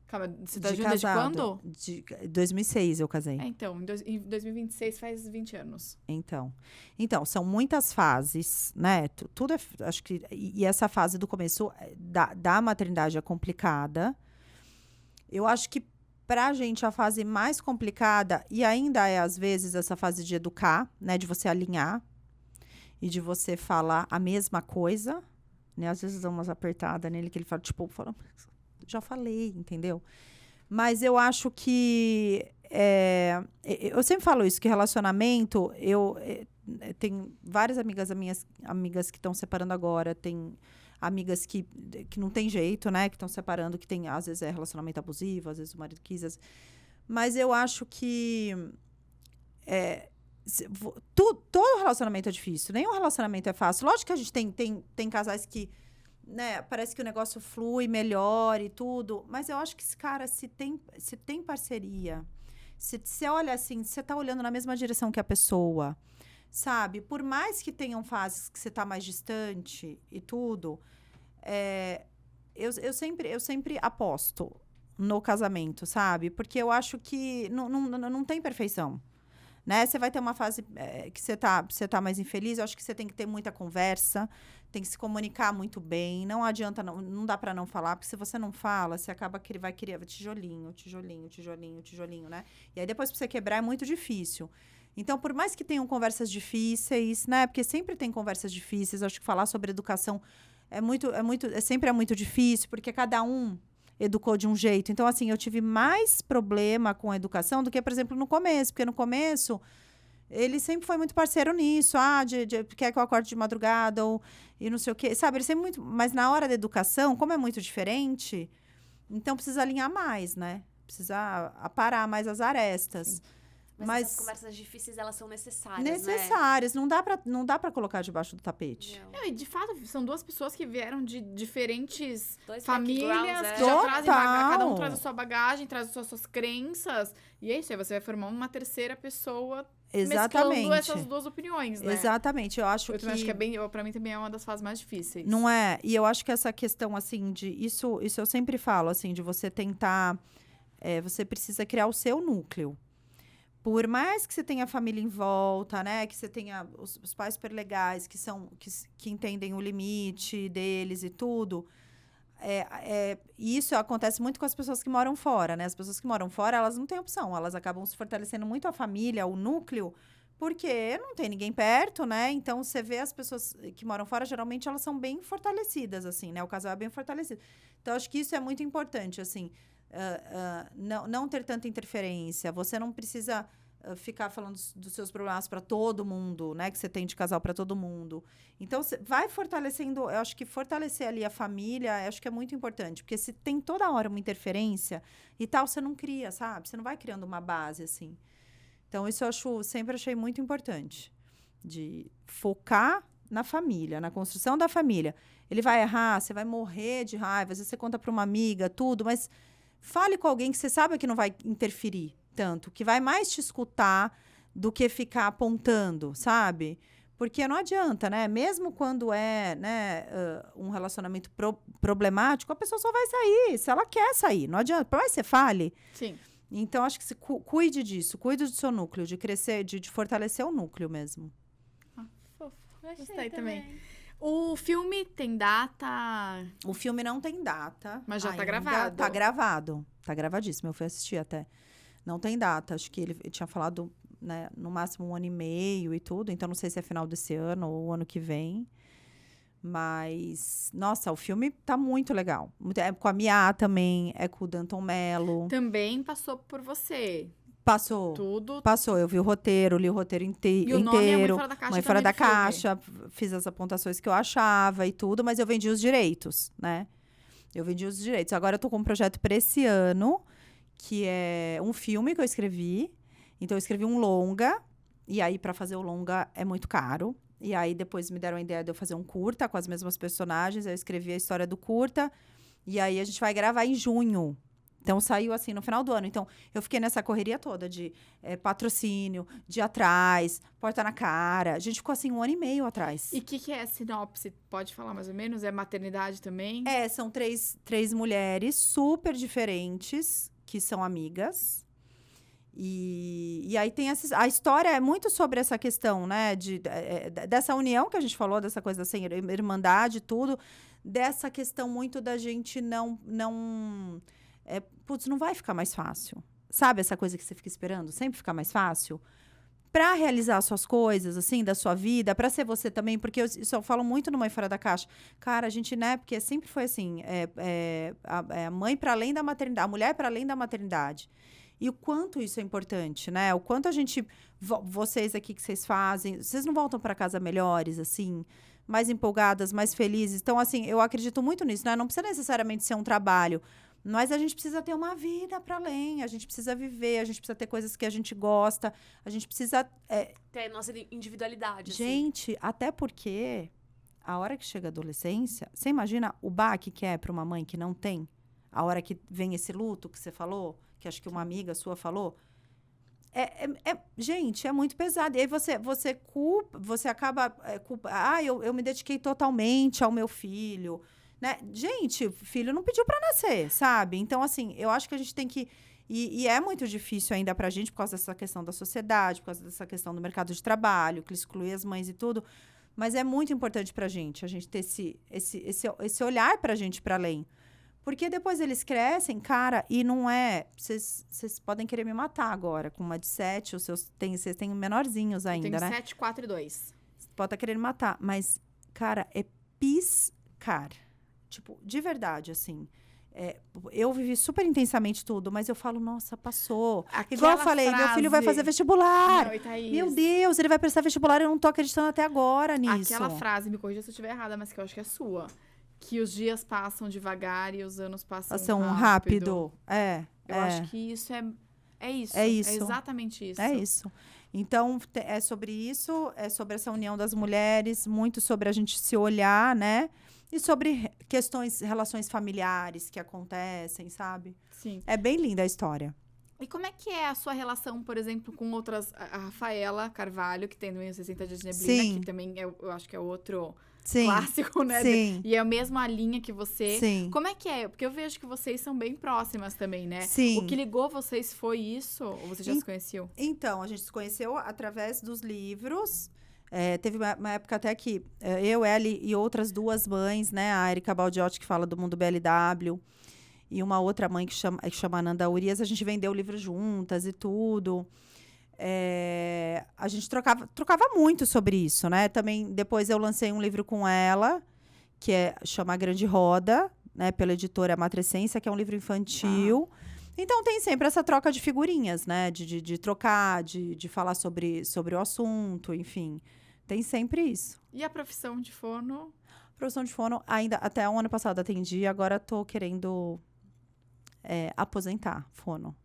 Calma, você tá De junto desde casado. quando? De 2006 eu casei. Então, em 2026 faz 20 anos. Então, são muitas fases, né? Tudo acho que... E essa fase do começo da maternidade é complicada. Eu acho que pra gente a fase mais complicada, e ainda é às vezes essa fase de educar, né? De você alinhar e de você falar a mesma coisa, né? Às vezes dá umas apertadas nele que ele fala, já falei, entendeu? Mas eu acho que... eu sempre falo isso, que relacionamento... Tem várias minhas amigas que estão separando agora, tem amigas que não tem jeito, né? Que estão separando, que tem, às vezes é relacionamento abusivo, às vezes o marido quis. Mas eu acho que todo relacionamento é difícil. Nenhum relacionamento é fácil. Lógico que a gente tem casais que, né, parece que o negócio flui melhor e tudo. Mas eu acho que, cara, se tem parceria, se você olha assim, você tá olhando na mesma direção que a pessoa, sabe? Por mais que tenham fases que você tá mais distante e tudo, eu sempre aposto no casamento, sabe? Porque eu acho que não tem perfeição. Né? Você vai ter uma fase que você tá mais infeliz, eu acho que você tem que ter muita conversa, tem que se comunicar muito bem, não adianta, não dá para não falar, porque se você não fala, você acaba que ele vai querer tijolinho, né? E aí depois pra você quebrar é muito difícil. Então, por mais que tenham conversas difíceis, né? Porque sempre tem conversas difíceis, eu acho que falar sobre educação sempre é muito difícil, porque cada um educou de um jeito. Então, assim, eu tive mais problema com a educação do que, por exemplo, no começo. Porque no começo, ele sempre foi muito parceiro nisso. Quer que eu acorde de madrugada e não sei o quê. Sabe, ele sempre muito... Mas na hora da educação, como é muito diferente, então precisa alinhar mais, né? Precisa aparar mais as arestas. Sim. Mas essas conversas difíceis, elas são necessárias, necessárias. Né? Não dá pra colocar debaixo do tapete. Não, e de fato, são duas pessoas que vieram de diferentes Dois famílias, que já trazem cada um traz a sua bagagem, traz as suas crenças. E é isso, aí você vai formar uma terceira pessoa mesclando essas duas opiniões, né? Exatamente, eu acho também acho que pra mim também é uma das fases mais difíceis. Não é? E eu acho que essa questão, assim, isso eu sempre falo, assim, de você tentar... você precisa criar o seu núcleo. Por mais que você tenha a família em volta, né? Que você tenha os pais super legais, que entendem o limite deles e tudo. E isso acontece muito com as pessoas que moram fora, né? As pessoas que moram fora, elas não têm opção. Elas acabam se fortalecendo muito a família, o núcleo, porque não tem ninguém perto, né? Então, você vê as pessoas que moram fora, geralmente elas são bem fortalecidas, assim, né? O casal é bem fortalecido. Então, acho que isso é muito importante, assim... não ter tanta interferência. Você não precisa ficar falando dos seus problemas para todo mundo, né? Que você tem de casal para todo mundo. Então, você vai fortalecendo... Eu acho que fortalecer ali a família, eu acho que é muito importante. Porque se tem toda hora uma interferência e tal, você não cria, sabe? Você não vai criando uma base, assim. Então, isso eu sempre achei muito importante. De focar na família, na construção da família. Ele vai errar, você vai morrer de raiva. Às vezes você conta para uma amiga, tudo, mas... Fale com alguém que você sabe que não vai interferir tanto, que vai mais te escutar do que ficar apontando, sabe? Porque não adianta, né? Mesmo quando é, né, um relacionamento problemático, a pessoa só vai sair se ela quer sair. Não adianta. Por mais que você fale. Sim. Então, acho que cuide disso. Cuide do seu núcleo, de crescer, de fortalecer o núcleo mesmo. Fofo. Gostei também. O filme tem data? O filme não tem data. Mas já tá gravado. Tá gravado. Tá gravadíssimo. Eu fui assistir até. Não tem data. Acho que ele tinha falado, né, no máximo 1 ano e meio e tudo. Então, não sei se é final desse ano ou ano que vem. Mas, nossa, o filme tá muito legal. É com a Mia também. É com o Danton Mello. Também passou por você. Passou. Tudo. Passou. Eu vi o roteiro, li o roteiro inteiro. E o nome é Mãe Fora da Caixa. Mãe Fora da Caixa. Fiz as apontações que eu achava e tudo, mas eu vendi os direitos, né? Eu vendi os direitos. Agora eu tô com um projeto para esse ano, que é um filme que eu escrevi. Então, eu escrevi um longa. E aí, para fazer o longa, é muito caro. E aí, depois me deram a ideia de eu fazer um curta com as mesmas personagens. Aí eu escrevi a história do curta. E aí, a gente vai gravar em junho. Então, saiu assim, no final do ano. Então, eu fiquei nessa correria toda de patrocínio, de atrás, porta na cara. A gente ficou assim 1 ano e meio atrás. E o que é a sinopse? Pode falar mais ou menos? É maternidade também? São três mulheres super diferentes, que são amigas. E aí tem a história é muito sobre essa questão, né? Dessa união que a gente falou, dessa coisa assim, irmandade, tudo. Dessa questão muito da gente não vai ficar mais fácil. Sabe essa coisa que você fica esperando? Sempre ficar mais fácil? Pra realizar suas coisas, assim, da sua vida, pra ser você também, porque isso eu falo muito no Mãe Fora da Caixa. Cara, a gente, né, porque sempre foi assim, a mãe para além da maternidade, a mulher para além da maternidade. E o quanto isso é importante, né? O quanto a gente, vocês aqui que vocês fazem, vocês não voltam para casa melhores, assim, mais empolgadas, mais felizes. Então, assim, eu acredito muito nisso, né? Não precisa necessariamente ser um trabalho, Mas a gente precisa ter uma vida para além, a gente precisa viver, a gente precisa ter coisas que a gente gosta, a gente precisa... Ter nossa individualidade, assim. Gente, até porque a hora que chega a adolescência, você imagina o baque que é para uma mãe que não tem? A hora que vem esse luto que você falou, que acho que uma amiga sua falou. Gente, é muito pesado. E aí você culpa, você acaba... eu me dediquei totalmente ao meu filho, né? Gente, o filho não pediu para nascer, sabe? Então, assim, eu acho que a gente tem que... E é muito difícil ainda pra gente, por causa dessa questão da sociedade, por causa dessa questão do mercado de trabalho, que exclui as mães e tudo. Mas é muito importante pra gente, a gente ter esse olhar pra gente pra além. Porque depois eles crescem, cara, e não é... Vocês podem querer me matar agora, com uma de 7, vocês têm menorzinhos ainda, eu tenho né? 7, 4 e 2. Pode estar querendo me matar, mas, cara, é piscar. Tipo, de verdade, assim... eu vivi super intensamente tudo, mas eu falo, nossa, passou. Igual eu falei, meu filho vai fazer vestibular. Não, e Thaís, Meu Deus, ele vai prestar vestibular, eu não tô acreditando até agora nisso. aquela frase, me corrija se eu estiver errada, mas que eu acho que é sua. Que os dias passam devagar e os anos passam rápido. Eu acho que isso é isso. É isso. É exatamente isso. É isso. Então, é sobre isso, é sobre essa união das mulheres, muito sobre a gente se olhar, né? E sobre relações familiares que acontecem, sabe? Sim. É bem linda a história. E como é que é a sua relação, por exemplo, com outras... A Rafaela Carvalho, que tem também os 60 Dias de Neblina, Sim. que também eu acho que é outro Sim. clássico, né? Sim. E é a mesma linha que você. Sim. Como é que é? Porque eu vejo que vocês são bem próximas também, né? Sim. O que ligou vocês foi isso? Ou você já se conheciam? Então, a gente se conheceu através dos livros. Teve uma época até que eu, Ellie e outras 2 mães, né? A Erika Baldiotti, que fala do Mundo BLW, e uma outra mãe que chama Ananda Urias, a gente vendeu o livro juntas e tudo. A gente trocava muito sobre isso, né? Também, depois eu lancei um livro com ela, que chama A Grande Roda, né? Pela editora Matrescência, que é um livro infantil. Então, tem sempre essa troca de figurinhas, né? De trocar, de falar sobre o assunto, enfim. Tem sempre isso. E a profissão de fono? Profissão de fono, ainda até o ano passado atendi, agora tô querendo aposentar fono.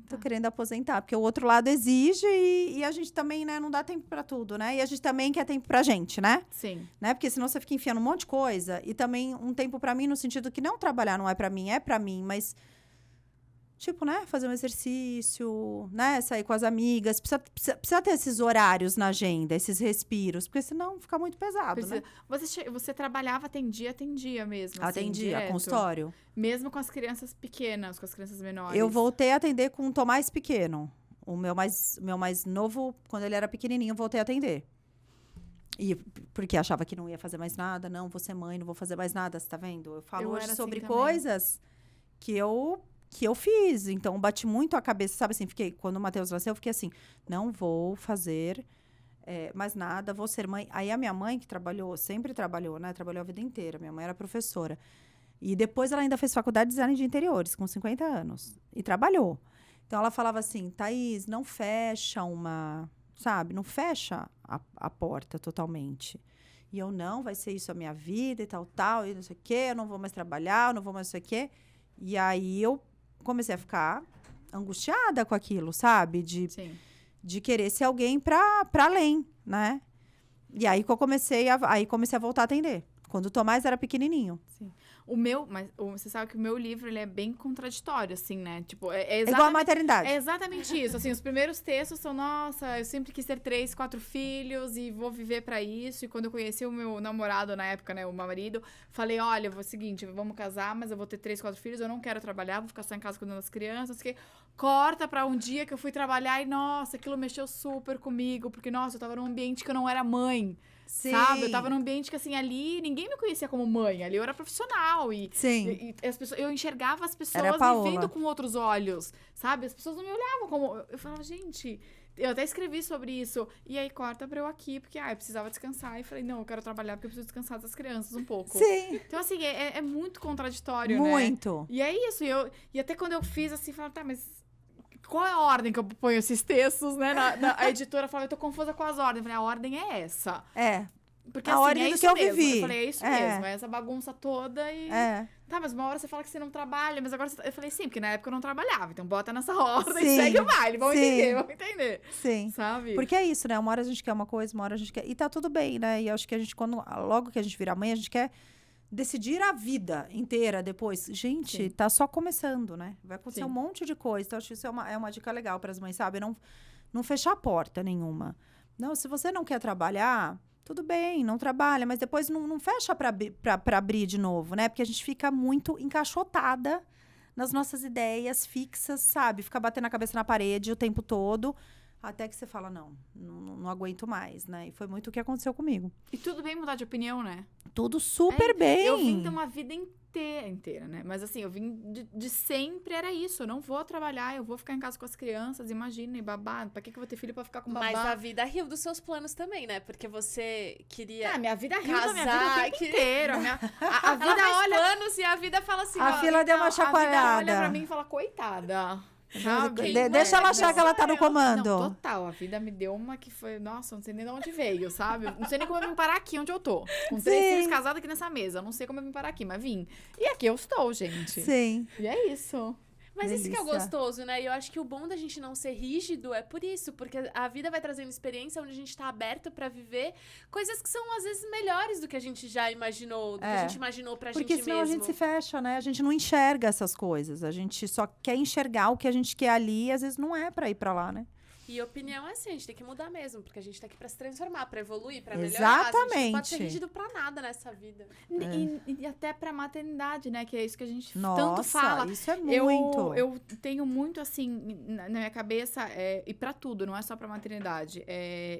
Tô querendo aposentar, porque o outro lado exige e a gente também, né, não dá tempo pra tudo, né? E a gente também quer tempo pra gente, né? Sim. Né? Porque senão você fica enfiando um monte de coisa. E também um tempo pra mim, no sentido que não trabalhar não é pra mim, mas... Tipo, né? Fazer um exercício, né? Sair com as amigas. Precisa ter esses horários na agenda, esses respiros. Porque senão fica muito pesado, né? Você trabalhava, atendia mesmo, assim, Atendia, direto? consultório. Mesmo com as crianças pequenas, com as crianças menores? Eu voltei a atender com o Tomás pequeno. O meu mais novo, quando ele era pequenininho, eu voltei a atender. E porque achava que não ia fazer mais nada. Não, vou ser mãe, não vou fazer mais nada, você tá vendo? Eu falo hoje sobre coisas que eu fiz. Então, bati muito a cabeça, sabe assim? Quando o Matheus nasceu, eu fiquei assim, não vou fazer mais nada, vou ser mãe. Aí a minha mãe, que sempre trabalhou, né? Trabalhou a vida inteira. Minha mãe era professora. E depois ela ainda fez faculdade de design de interiores, com 50 anos. E trabalhou. Então, ela falava assim, Thaís, não fecha não fecha a porta totalmente. E eu, não, vai ser isso a minha vida e tal, e não sei o quê, eu não vou mais trabalhar, eu não vou mais não sei o quê. E aí, eu comecei a ficar angustiada com aquilo, sabe? De querer ser alguém pra além, né? E aí que eu comecei a voltar a atender. Quando o Tomás era pequenininho. Sim. Mas você sabe que o meu livro, ele é bem contraditório, assim, né? Tipo, igual a maternidade. É exatamente isso. Assim, os primeiros textos são, nossa, eu sempre quis ter 3, 4 filhos e vou viver pra isso. E quando eu conheci o meu namorado na época, né, o meu marido, falei, olha, o seguinte, vamos casar, mas eu vou ter 3, 4 filhos, eu não quero trabalhar, vou ficar só em casa cuidando das crianças. Corta pra um dia que eu fui trabalhar e, nossa, aquilo mexeu super comigo, porque, nossa, eu tava num ambiente que eu não era mãe. Sim. Sabe? Eu tava num ambiente que, assim, ali ninguém me conhecia como mãe. Ali eu era profissional. Sim. E as pessoas, eu enxergava as pessoas me vendo com outros olhos. Sabe? As pessoas não me olhavam como... Eu falava, gente... Eu até escrevi sobre isso. E aí, corta pra eu aqui, porque eu precisava descansar. E falei, não, eu quero trabalhar porque eu preciso descansar das crianças um pouco. Sim. Então, assim, é muito contraditório, muito. Né? E é isso. E até quando eu fiz, assim, falava, tá, mas... Qual é a ordem que eu ponho esses textos, né? A editora falou, eu tô confusa com as ordens. Eu falei, a ordem é essa. É. Porque, a assim, ordem é do isso que eu mesmo. vivi. Eu falei, é isso mesmo. É essa bagunça toda e... Tá, mas uma hora você fala que você não trabalha, mas agora você... Eu falei, sim, porque na época eu não trabalhava. Então bota nessa ordem e Sim, segue o baile. Vamos sim. entender. Sim. Sabe? Porque é isso, né? Uma hora a gente quer uma coisa, uma hora a gente quer... E tá tudo bem, né? E eu acho que a gente, logo que a gente vira mãe, a gente quer decidir a vida inteira depois. Gente, Sim. tá só começando, né? Vai acontecer Sim. um monte de coisa. Então, acho que isso é uma dica legal para as mães, sabe? Não fechar a porta nenhuma. Não, se você não quer trabalhar, tudo bem, não trabalha. Mas depois não fecha para abrir de novo, né? Porque a gente fica muito encaixotada nas nossas ideias fixas, sabe? Fica batendo a cabeça na parede o tempo todo. Até que você fala, não aguento mais, né? E foi muito o que aconteceu comigo. E tudo bem mudar de opinião, né? Tudo super bem. Eu vim ter uma vida inteira, né? Mas assim, eu vim de sempre era isso. Eu não vou trabalhar, eu vou ficar em casa com as crianças, imagina, e babá. Pra que eu vou ter filho pra ficar com babá? Mas a vida riu dos seus planos também, né? Porque você queria minha vida riu da minha vida o casar, tempo que- inteiro. A Ela vida faz olha... planos e a vida fala assim, A ó, fila deu uma A vida olha chacoalhada. pra mim e fala, coitada. Sabe? Deixa ela achar que ela tá no comando. Não, total. A vida me deu uma que foi... Nossa, não sei nem de onde veio, sabe? Não sei nem como eu vim parar aqui onde eu tô. Com 3 Sim. filhos casados aqui nessa mesa. Não sei como eu vim parar aqui, mas vim. E aqui eu estou, gente. Sim. E é isso. Mas isso que é o Delícia. gostoso, né? E eu acho que o bom da gente não ser rígido é por isso, porque a vida vai trazendo experiência onde a gente tá aberto pra viver coisas que são às vezes melhores do que a gente já imaginou, do que a gente imaginou pra Porque gente senão mesmo. a gente se fecha, né? A gente não enxerga essas coisas. A gente só quer enxergar o que a gente quer ali e às vezes não é pra ir pra lá, né? E opinião é assim, a gente tem que mudar mesmo, porque a gente tá aqui pra se transformar, pra evoluir, pra melhorar. A gente não pode ser Exatamente. rígido pra nada nessa vida. E até pra maternidade, né? Que é isso que a gente tanto Nossa, fala. isso é muito. Eu tenho muito, assim, na minha cabeça, e pra tudo, não é só pra maternidade.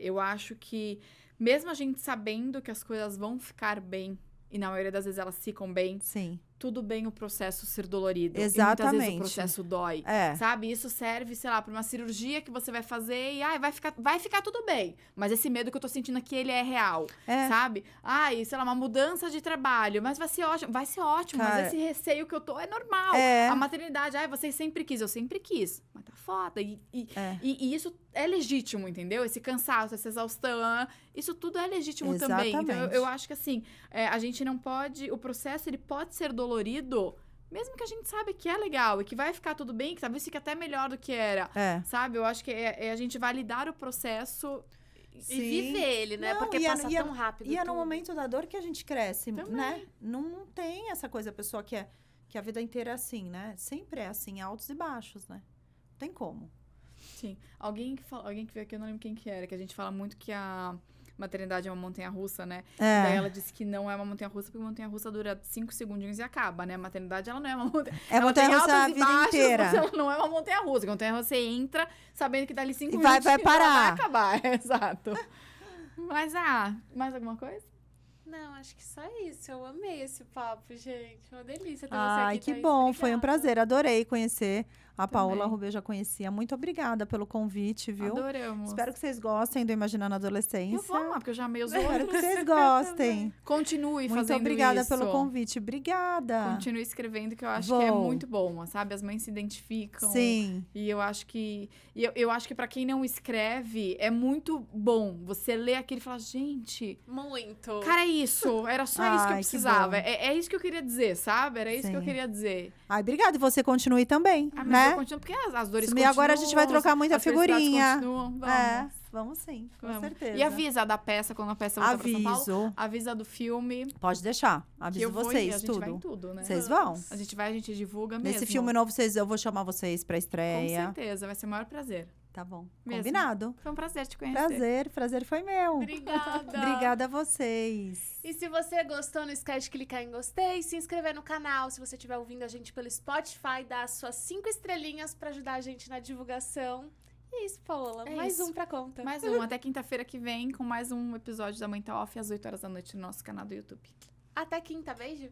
Eu acho que, mesmo a gente sabendo que as coisas vão ficar bem, e na maioria das vezes elas ficam bem, Sim. tudo bem o processo ser dolorido. Exatamente. E muitas vezes o processo dói. É. Sabe? Isso serve, sei lá, pra uma cirurgia que você vai fazer e vai ficar tudo bem. Mas esse medo que eu tô sentindo aqui, ele é real. É. Sabe? Sei lá, uma mudança de trabalho. Mas vai ser ótimo. Vai ser ótimo. Cara, Mas esse receio que eu tô é normal. É. A maternidade, você sempre quis. Eu sempre quis. Mas tá foda. E isso é legítimo, entendeu? Esse cansaço, essa exaustão. Isso tudo é legítimo também. Então, Exatamente. eu acho que assim, a gente não pode... O processo, ele pode ser dolorido, mesmo que a gente sabe que é legal e que vai ficar tudo bem, que talvez fique até melhor do que era. É. Sabe? Eu acho que é a gente validar o processo. Sim. E viver ele, né? Não, Porque e é- passa e é- tão rápido E é no tudo. momento da dor que a gente cresce, Também. né? Não tem essa coisa, a pessoa que a vida inteira é assim, né? Sempre é assim, altos e baixos, né? Não tem como. Sim. Alguém que veio aqui, eu não lembro quem que era, que a gente fala muito que a maternidade é uma montanha-russa, né? E daí ela disse que não é uma montanha-russa, porque montanha-russa dura 5 segundinhos e acaba, né? A maternidade, ela não é uma montanha. É ela tem montanha-russa altos a e vida baixos, inteira. mas ela não é uma montanha-russa. A montanha-russa você entra sabendo que dali 5 E minutos vai ela parar. vai acabar. Exato. Mas, mais alguma coisa? Não, acho que só isso. Eu amei esse papo, gente. Uma delícia ter você Ai, aqui, que Thaís. bom, foi um Obrigada. prazer, adorei conhecer. A Também. Paola Rubê eu já conhecia. Muito obrigada pelo convite, viu? Adoramos. Espero que vocês gostem do Imaginando a Eu Adolescência. vou amar, porque eu já amei os Espero outros. que vocês gostem. Continue Muito fazendo obrigada isso. pelo convite. Obrigada. Continue escrevendo, que eu acho que é Vou. muito bom, sabe? As mães se identificam. Sim. E eu acho que... eu acho que pra quem não escreve, é muito bom você ler aquilo e falar, gente... Muito. Cara, é isso. Era só isso que eu Ai, que precisava. bom. É isso que eu queria dizer, sabe? Era isso que eu Sim. queria dizer. Ai, obrigada. E você continue também, Mas né? eu continuo, porque as dores E continuam. agora a gente vai trocar muita as felicidades figurinha. continuam. Vamos. É, vamos sim, com Vamos. certeza. E avisa da peça, quando a peça voltar pra São Paulo. Aviso. Avisa do filme. Pode deixar. Que Aviso eu vou ir. vocês, A gente vai em tudo. tudo, né? Vocês vão? A gente vai, a gente divulga mesmo. Nesse filme novo, eu vou chamar vocês pra Com estreia. certeza, vai ser o maior prazer. Tá bom. Mesmo. Combinado. Foi um prazer te conhecer. Prazer foi meu. Obrigada. Obrigada a vocês. E se você gostou, não esquece de clicar em gostei, se inscrever no canal. Se você estiver ouvindo a gente pelo Spotify, dá as suas 5 estrelinhas pra ajudar a gente na divulgação. E é isso, Paola. É mais isso. um pra conta. Mais um, até quinta-feira que vem, com mais um episódio da Mãe Tá Off, às 8 horas da noite, no nosso canal do YouTube. Até quinta, beijo.